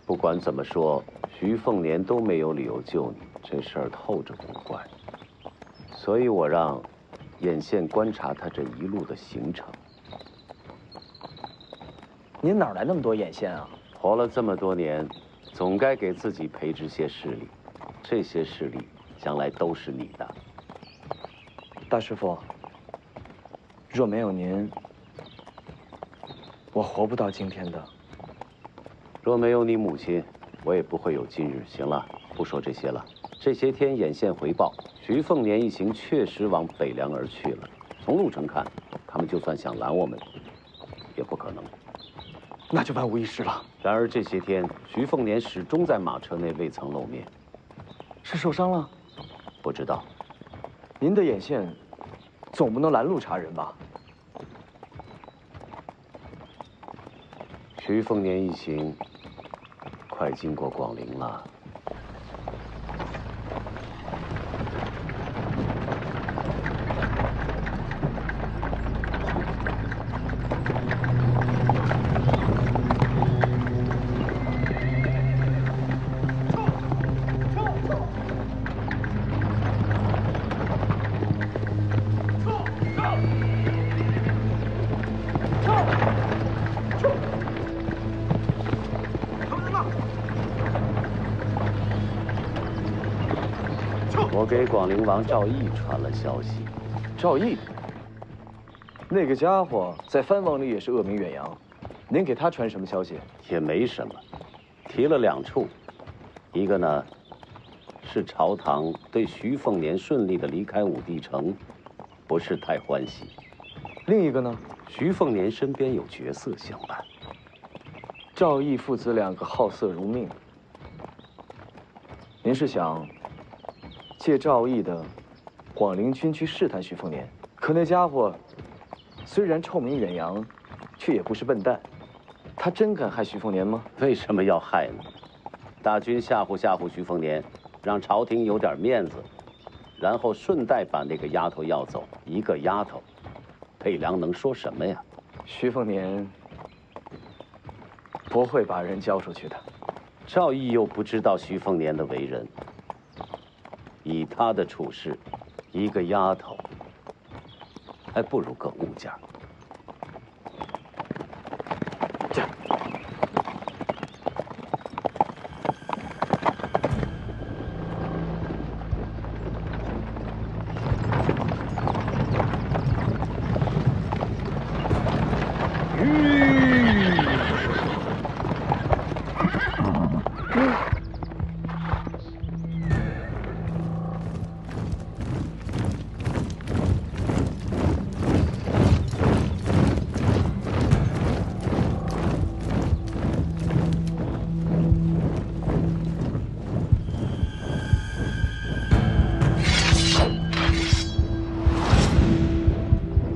S12: 不管怎么说，徐凤年都没有理由救你，这事儿透着不坏。所以我让眼线观察他这一路的行程。
S8: 您哪来那么多眼线啊？
S12: 活了这么多年，总该给自己培植些势力，这些势力将来都是你的。
S8: 大师傅，若没有您，我活不到今天的。
S12: 若没有你母亲，我也不会有今日。行了，不说这些了。这些天眼线回报，徐凤年一行确实往北凉而去了。从路程看，他们就算想拦我们，也不可能。
S8: 那就万无一失了。
S12: 然而这些天，徐凤年始终在马车内未曾露面。
S8: 是受伤了？
S12: 不知道。
S8: 您的眼线，总不能拦路查人吧？
S12: 徐凤年一行快经过广陵了。我给广陵王赵毅传了消息。
S8: 赵毅，那个家伙在藩王里也是恶名远扬，您给他传什么消息？
S12: 也没什么，提了2处，一个呢是朝堂对徐凤年顺利的离开武帝城不是太欢喜，
S8: 另一个呢，
S12: 徐凤年身边有角色相伴。
S8: 赵毅父子2个好色如命，您是想借赵毅的广陵军去试探徐凤年？可那家伙虽然臭名远扬，却也不是笨蛋。他真敢害徐凤年吗？
S12: 为什么要害呢？大军吓唬吓唬徐凤年，让朝廷有点面子，然后顺带把那个丫头要走。一个丫头，北凉能说什么呀？
S8: 徐凤年不会把人交出去的。
S12: 赵毅又不知道徐凤年的为人。以他的处事，一个丫头还不如个物件。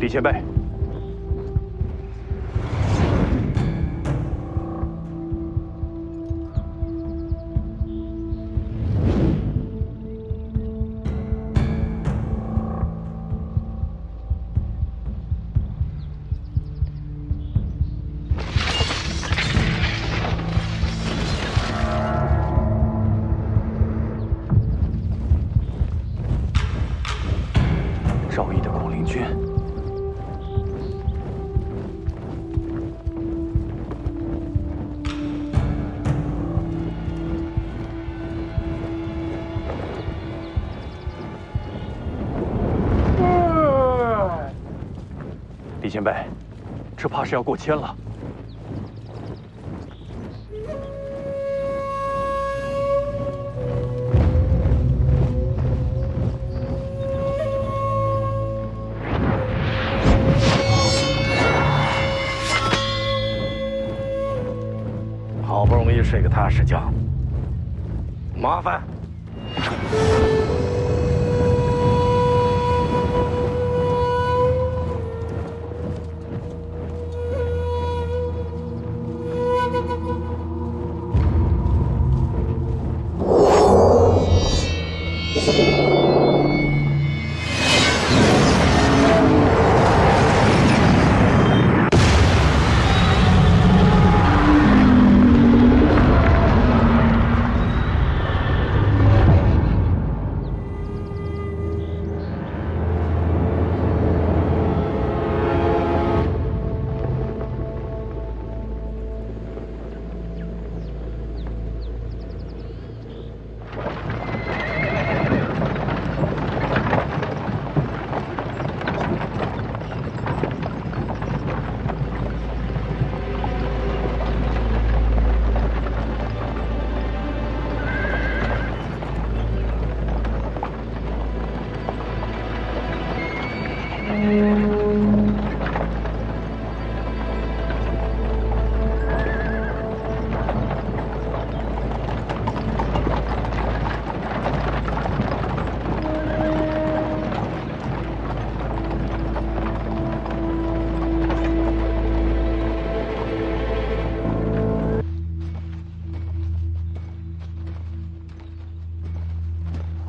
S4: 李前辈，
S8: 赵毅的古灵军。
S4: 李前辈，这怕是要过千了。
S17: 好不容易睡个踏实觉，麻烦。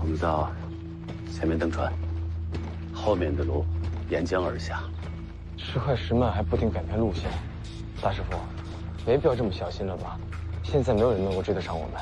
S12: 我们到前面登船，后面的路沿江而下。
S3: 石块石慢还不停改变路线，大师傅，没必要这么小心了吧？现在没有人能够追得上我们。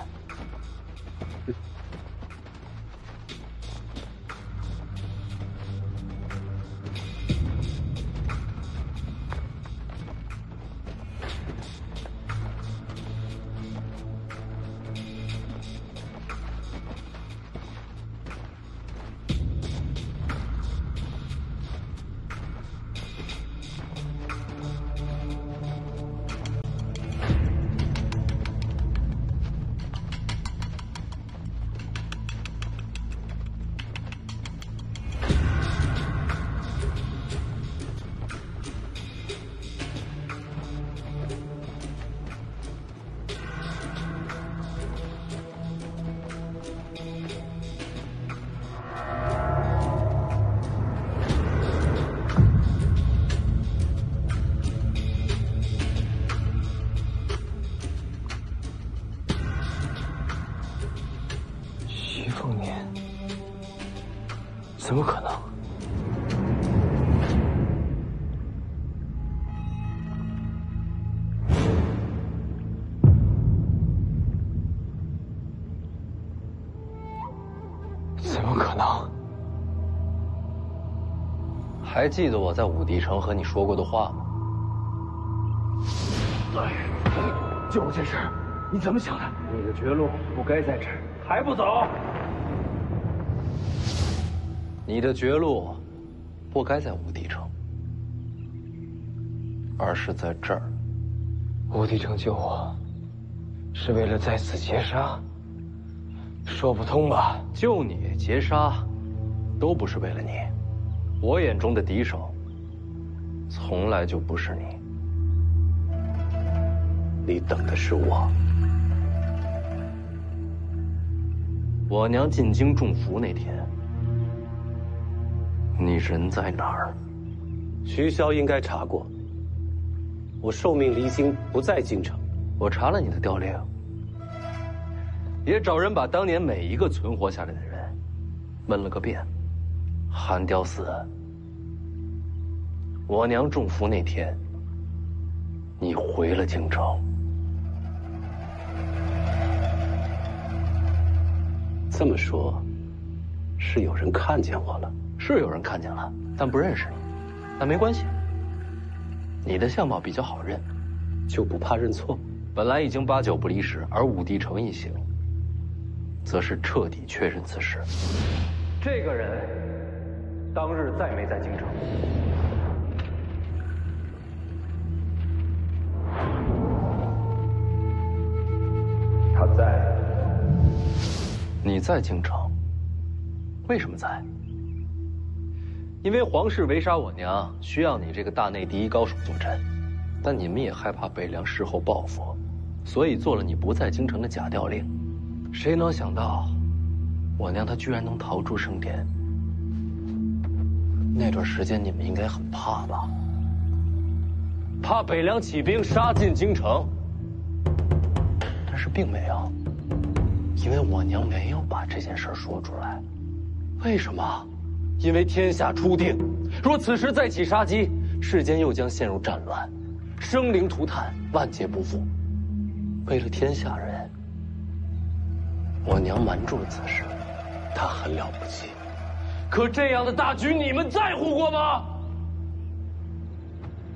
S3: 徐凤年，怎么可能？怎么可能？
S18: 还记得我在武帝城和你说过的话吗？
S8: 就这事，你怎么想的？
S18: 你的绝路不该在这儿，还不走？你的绝路不该在武帝城，而是在这儿。
S3: 武帝城救我，是为了在此劫杀？说不通吧？
S18: 救你、劫杀，都不是为了你。我眼中的敌手，从来就不是你。你等的是我。我娘进京中伏那天，你人在哪儿？
S12: 徐骁应该查过，我受命离京，不在京城。
S18: 我查了你的调令，也找人把当年每一个存活下来的人问了个遍。韩雕死，我娘中伏那天，你回了京城。
S12: 这么说，是有人看见我了？
S18: 是有人看见了，但不认识你。但没关系，你的相貌比较好认，
S12: 就不怕认错。
S18: 本来已经8、9不离十，而武帝城一行，则是彻底确认此事。
S1: 这个人当日再没在京城。
S18: 他在。你在京城？为什么在？因为皇室围杀我娘，需要你这个大内第一高手坐镇，但你们也害怕北凉事后报复，所以做了你不在京城的假调令。谁能想到，我娘她居然能逃出升天？那段时间你们应该很怕吧？怕北凉起兵杀进京城，但是并没有，因为我娘没有把这件事说出来。为什么？因为天下初定，若此时再起杀机，世间又将陷入战乱，生灵涂炭，万劫不复。为了天下人，我娘瞒住了此事，她很了不起。可这样的大局，你们在乎过吗？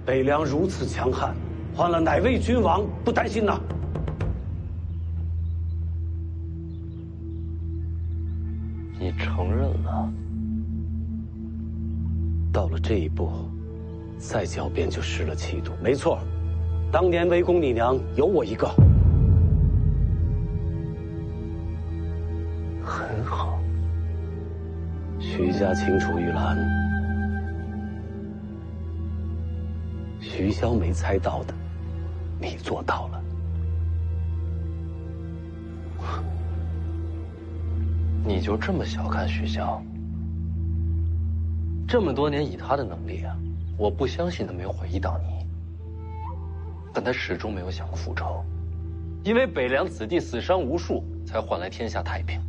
S12: 北凉如此强悍，换了哪位君王不担心呢？
S18: 你承认了。
S12: 到了这一步，再狡辩就失了气度。没错，当年围攻你娘有我一个。
S18: 很好。
S12: 徐家清楚玉兰，徐骁没猜到的，你做到了。
S18: 你就这么小看徐骁？这么多年以他的能力啊，我不相信他没有怀疑到你。但他始终没有想过复仇，因为北凉子弟死伤无数，才换来天下太平。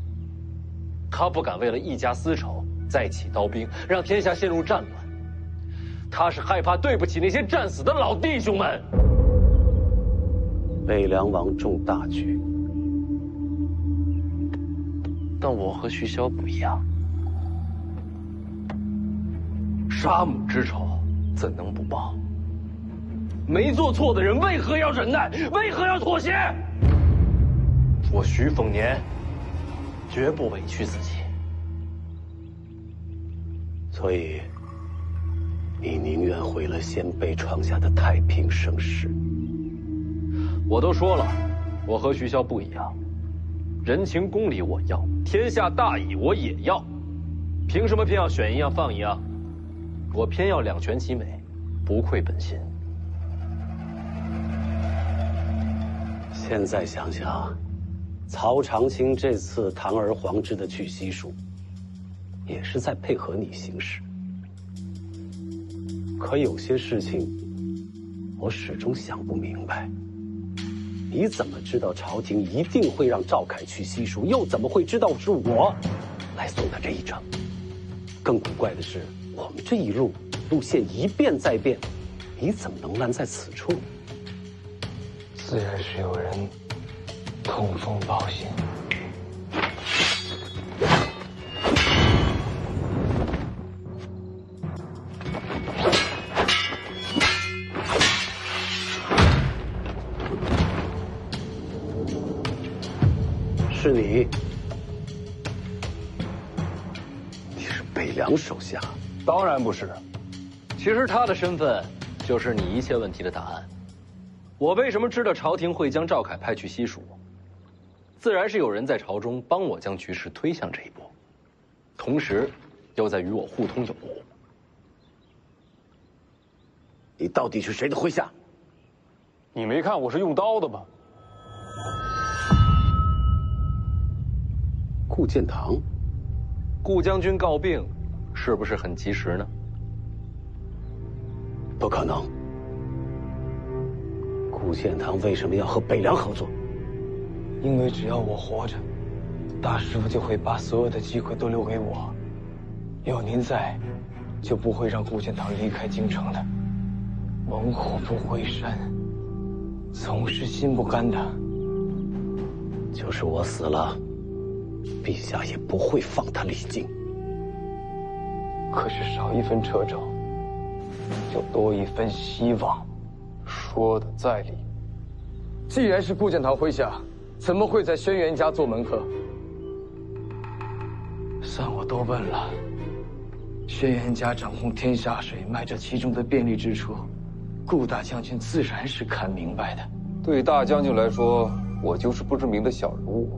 S18: 他不敢为了一家私仇再起刀兵，让天下陷入战乱。他是害怕对不起那些战死的老弟兄们。
S12: 北凉王重大局，
S18: 但我和徐骁不一样。杀母之仇，怎能不报？没做错的人为何要忍耐？为何要妥协？我徐凤年绝不委屈自己。
S12: 所以，你宁愿毁了先辈创下的太平盛世？
S18: 我都说了，我和徐骁不一样，人情公理我要，天下大义我也要，凭什么偏要选一样放一样？我偏要两全其美，不愧本心。
S12: 现在想想，曹长青这次堂而皇之的去西蜀，也是在配合你行事。可有些事情，我始终想不明白。你怎么知道朝廷一定会让赵凯去西蜀？又怎么会知道是我来送他这一程？更古怪的是，我们这一路线一变再变，你怎么能拦在此处？
S3: 自然是有人通风报信。
S12: 是你？你是北凉手下？
S18: 当然不是。其实他的身份就是你一切问题的答案。我为什么知道朝廷会将赵凯派去西蜀？自然是有人在朝中帮我将局势推向这一步，同时又在与我互通有无。
S12: 你到底是谁的麾下？
S19: 你没看我是用刀的吗？
S12: 顾建堂，
S18: 顾将军告病，是不是很及时呢？
S12: 不可能。顾建堂为什么要和北凉合作？
S3: 因为只要我活着，大师傅就会把所有的机会都留给我。有您在，就不会让顾建堂离开京城的。猛虎不回山，总是心不甘的。
S12: 就是我死了，陛下也不会放他离京。
S3: 可是少一分掣肘，就多一分希望。
S20: 说的在理。
S3: 既然是顾建堂麾下，怎么会在轩辕家做门客？算我多问了。轩辕家掌控天下水脉，这其中的便利之处，顾大将军自然是看明白的。
S20: 对大将军来说，我就是不知名的小人物。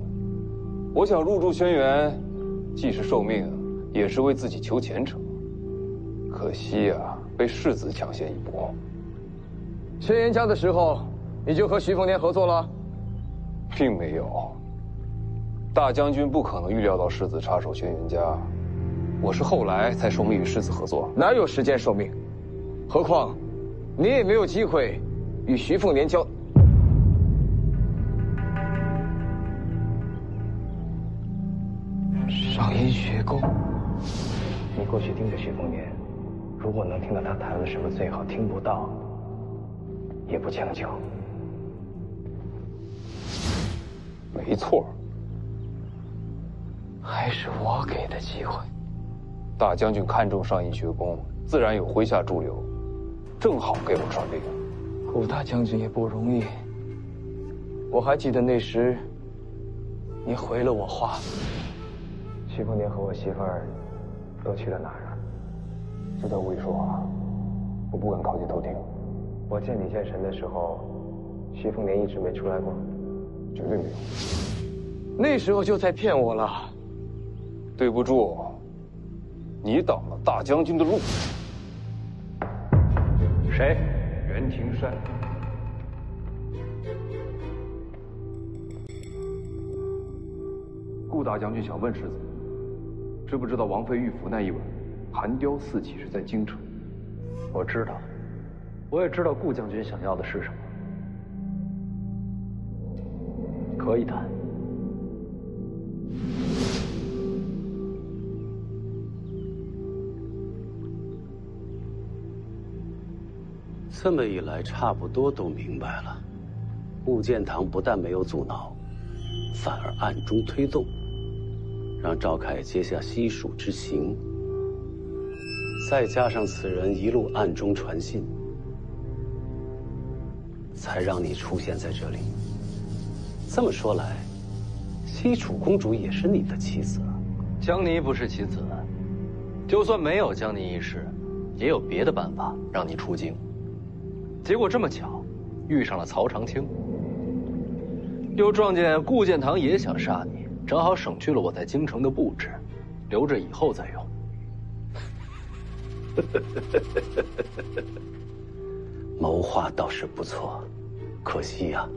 S20: 我想入驻轩辕，既是受命，也是为自己求前程。可惜啊，被世子抢先一步。
S3: 轩辕家的时候，你就和徐凤年合作了？
S20: 并没有。大将军不可能预料到世子插手轩辕家，我是后来才受命与世子合作。
S3: 哪有时间受命？何况，你也没有机会与徐凤年交。上阴学宫，你过去盯着徐凤年，如果能听到他谈了什么最好，听不到也不强求。
S20: 没错，
S3: 还是我给的机会。
S20: 大将军看重上阴学宫，自然有麾下驻留，正好给我传令。
S3: 顾大将军也不容易。我还记得那时，你回了我话。徐凤年和我媳妇儿都去了哪儿啊？
S20: 这段无以说话，我不敢靠近偷听。
S3: 我见你见神的时候，徐凤年一直没出来过。
S20: 绝对没有。
S3: 那时候就在骗我了。
S20: 对不住，你挡了大将军的路。
S4: 谁？袁庭山。
S20: 顾大将军想问世子，知不知道王妃遇伏那一晚，寒雕四起是在京城？
S4: 我知道，我也知道顾将军想要的是什么。可以谈。
S12: 这么一来，差不多都明白了。顾建堂不但没有阻挠，反而暗中推动，让赵凯接下西蜀之行。再加上此人一路暗中传信，才让你出现在这里。这么说来，西楚公主也是你的妻子了。
S18: 江妮不是棋子，就算没有江妮一事，也有别的办法让你出京。结果这么巧，遇上了曹长青，又撞见顾建堂也想杀你，正好省去了我在京城的布置，留着以后再用。
S12: 谋划倒是不错，可惜呀，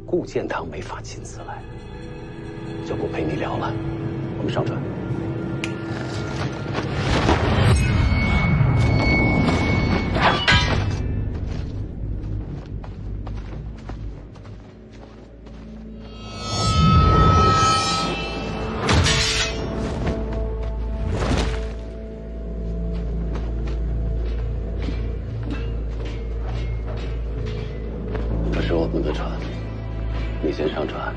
S12: 顾建堂没法亲自来，就不陪你聊了。我们上船。这是我们的船，你先上船。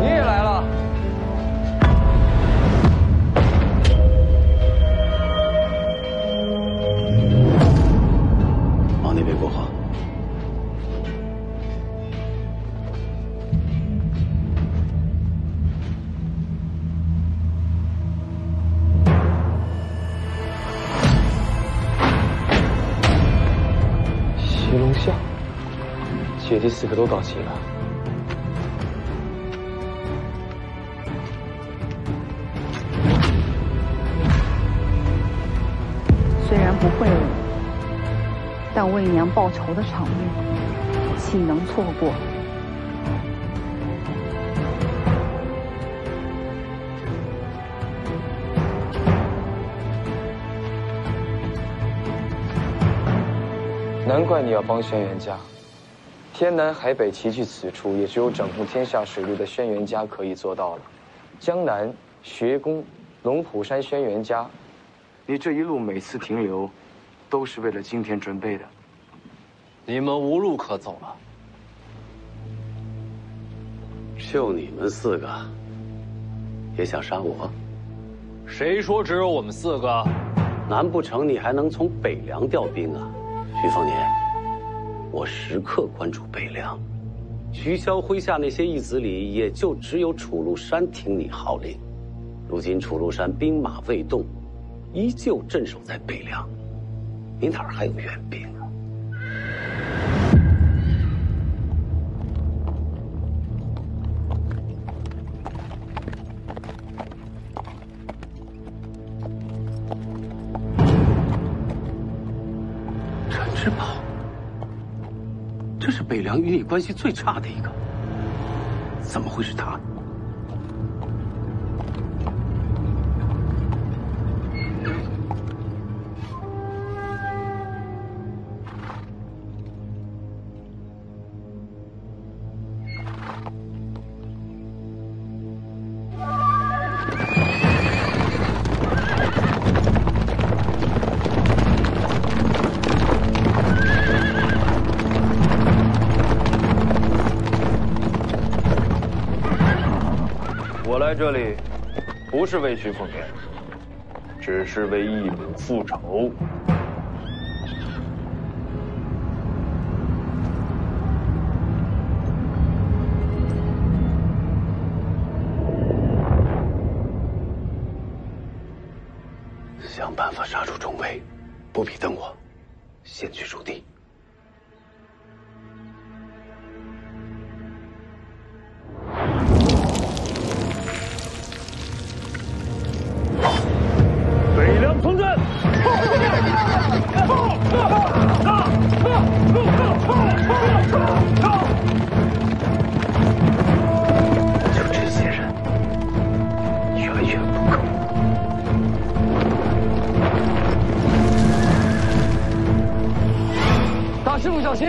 S3: 你也来了。
S12: 往那边过河。
S3: 骑龙像，姐弟4个都到齐了。
S15: 虽然不会了，但为娘报仇的场面，岂能错过？
S3: 怪你要帮轩辕家。天南海北齐聚此处，也只有掌控天下水陆的轩辕家可以做到了。江南、学宫、龙虎山轩辕家，你这一路每次停留，都是为了今天准备的。
S12: 你们无路可走了。就你们4个，也想杀我？
S18: 谁说只有我们4个？
S12: 难不成你还能从北凉调兵啊？徐凤年，我时刻关注北凉。徐骁麾下那些义子里，也就只有楚禄山听你号令。如今楚禄山兵马未动，依旧镇守在北凉，你哪儿还有援兵啊？陈之宝，这是北凉与你关系最差的一个，怎么会是他？
S20: 来这里，不是为徐凤年，只是为义母复仇。
S12: 想办法杀出重围，不必等我，先去驻地。
S11: 北凉从阵！
S12: 就这些人，远远不够。
S1: 大师傅小心！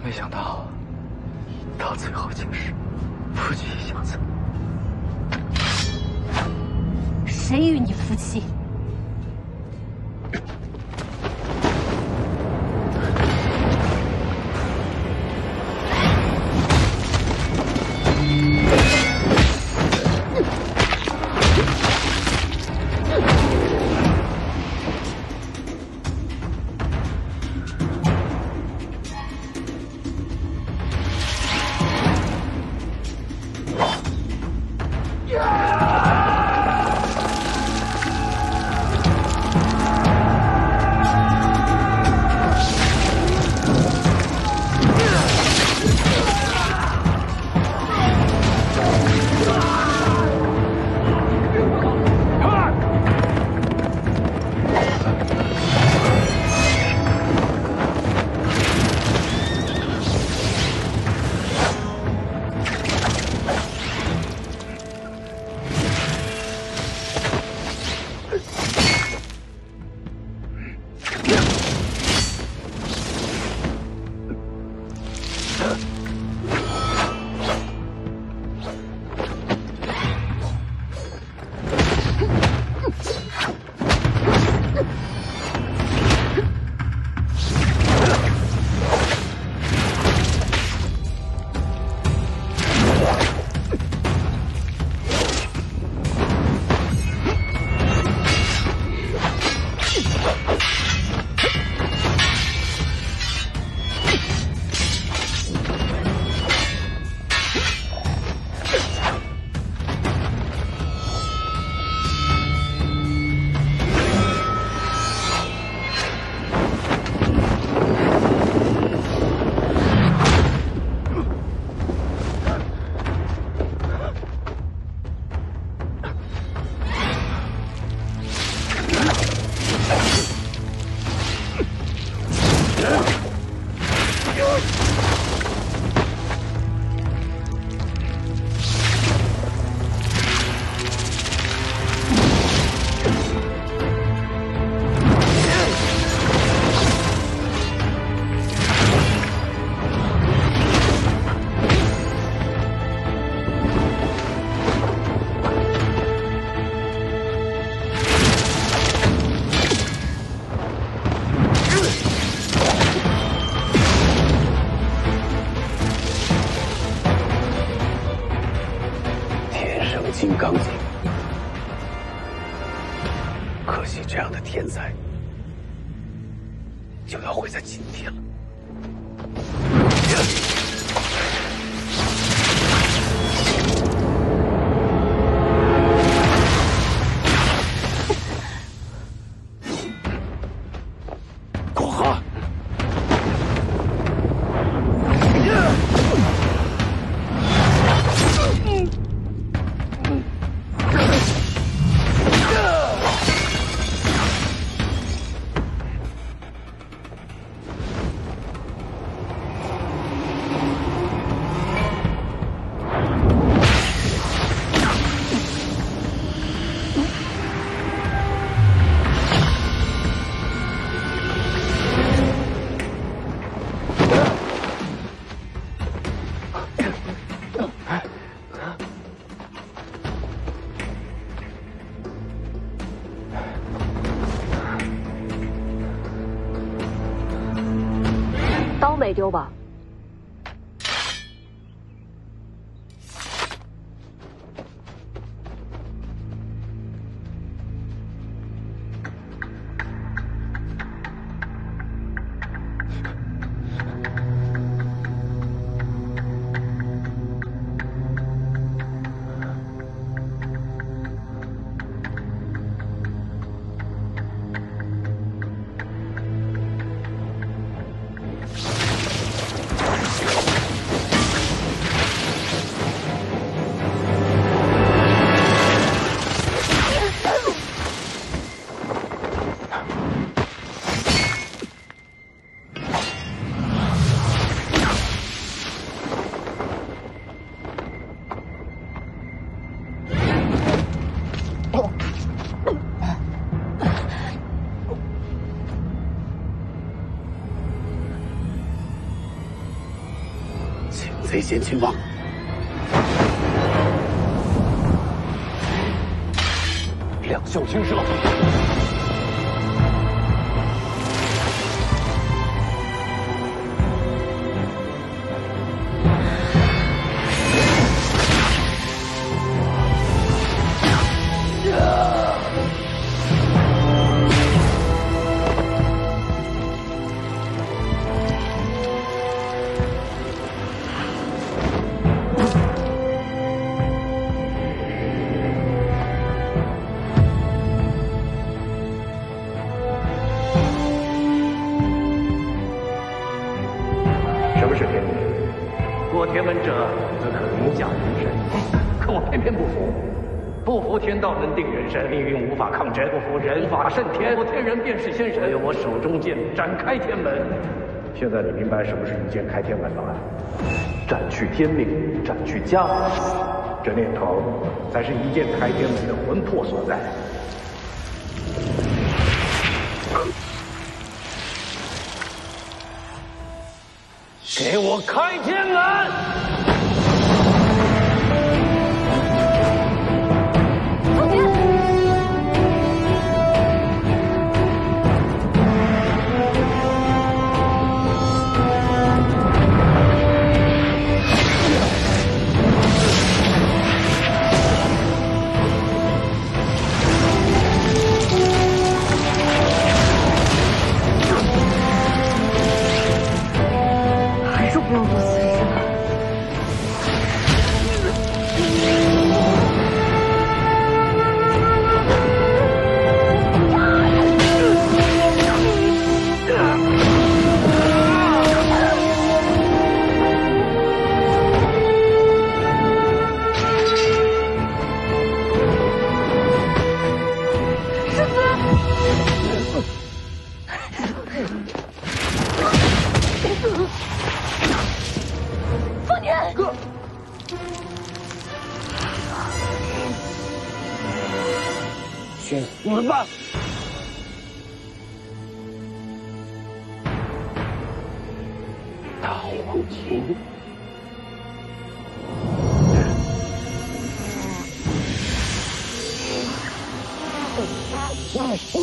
S3: 没想到，到最后竟是夫妻相赠。
S21: 谁与你夫妻？
S14: 金刚经。可惜这样的天才，就要毁在今天了。广寒。
S10: 刀没丢吧？贼先擒王，两袖青蛇。
S14: 什么是天命？过天门者，则可凌驾人神。可我偏偏不服，不服天道能定人神，命运无法抗争；不服人法胜天，不服天人便是仙神。唯有我手中剑展开天门。现在你明白什么是一剑开天门了吗？斩去天命，斩去家法，这念头才是一剑开天门的魂魄所在。
S17: 给我开天门！
S10: 父亲，还是不要做此事了。
S14: 去死吧！大黄旗。
S10: 父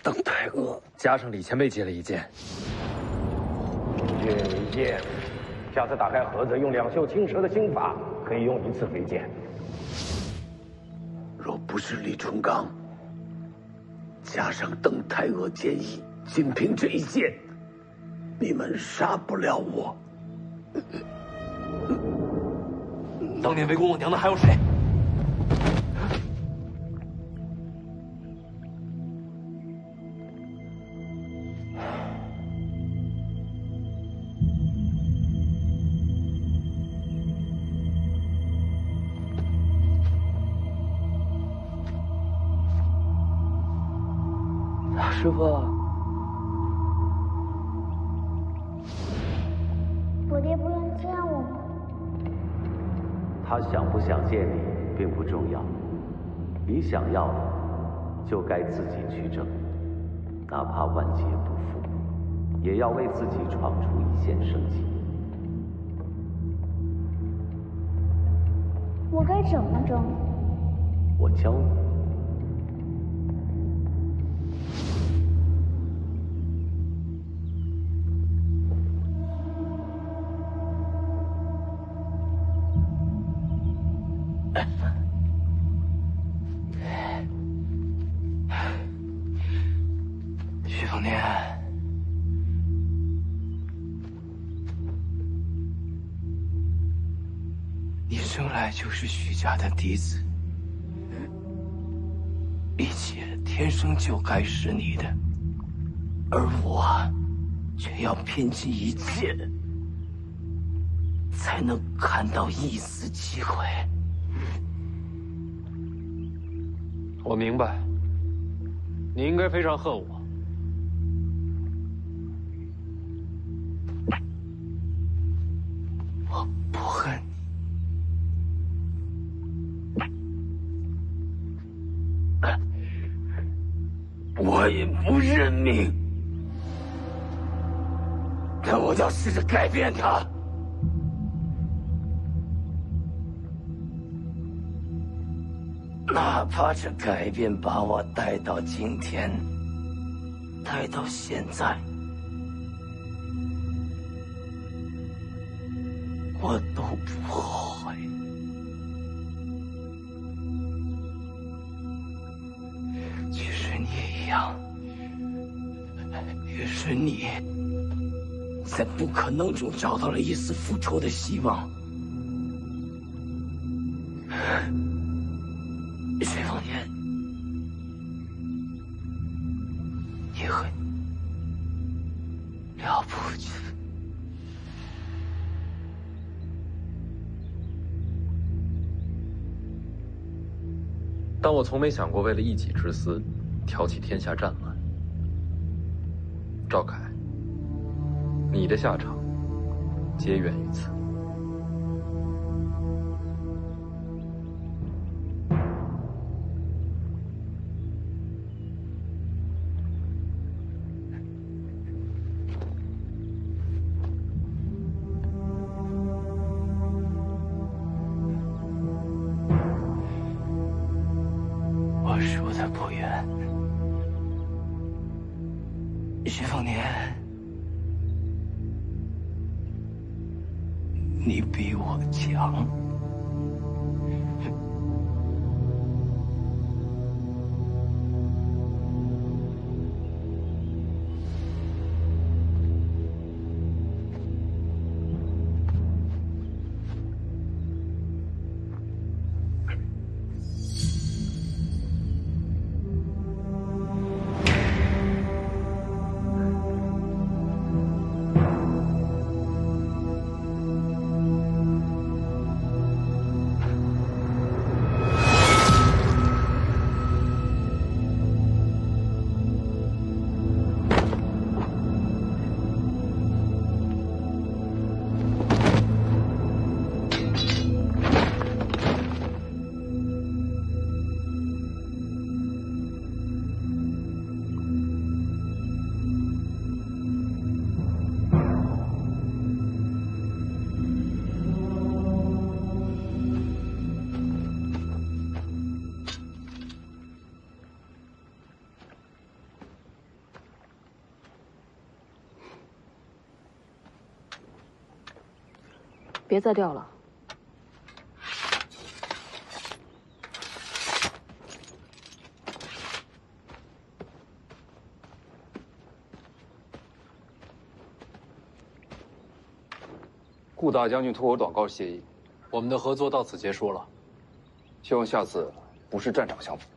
S18: 邓太阿加上李前辈借了一剑，
S17: 借一剑，下次打开盒子用两袖青蛇的心法，可以用1次飞剑。
S14: 若不是李淳罡，加上邓太阿剑意，仅凭这一剑，你们杀不了我。
S18: 当年围攻我娘的还有谁？
S3: 师傅，
S2: 我爹不愿见我吗？
S12: 他想不想见你并不重要，你想要的就该自己去争，哪怕万劫不复，也要为自己闯出一线生机。
S2: 我该怎么争？
S12: 我教你。
S3: 徐凤年，你生来就是徐家的嫡子，一切天生就该是你的，而我却要拼尽一切，才能看到一丝机会。
S18: 我明白，你应该非常恨我。
S3: 我不恨你，我也不认命，但我要试着改变他。哪怕这改变把我带到今天，带到现在，我都不后悔。即使你也一样，也是你在不可能中找到了一丝复仇的希望。水凤年，你很了不起。
S18: 但我从没想过为了一己之私，挑起天下战乱。赵凯，你的下场皆源于此。
S3: 我输得不远，徐凤年，你比我强。
S7: 别再掉了。
S20: 顾大将军托我短告谢意，
S18: 我们的合作到此结束了。
S20: 希望下次不是战场相逢。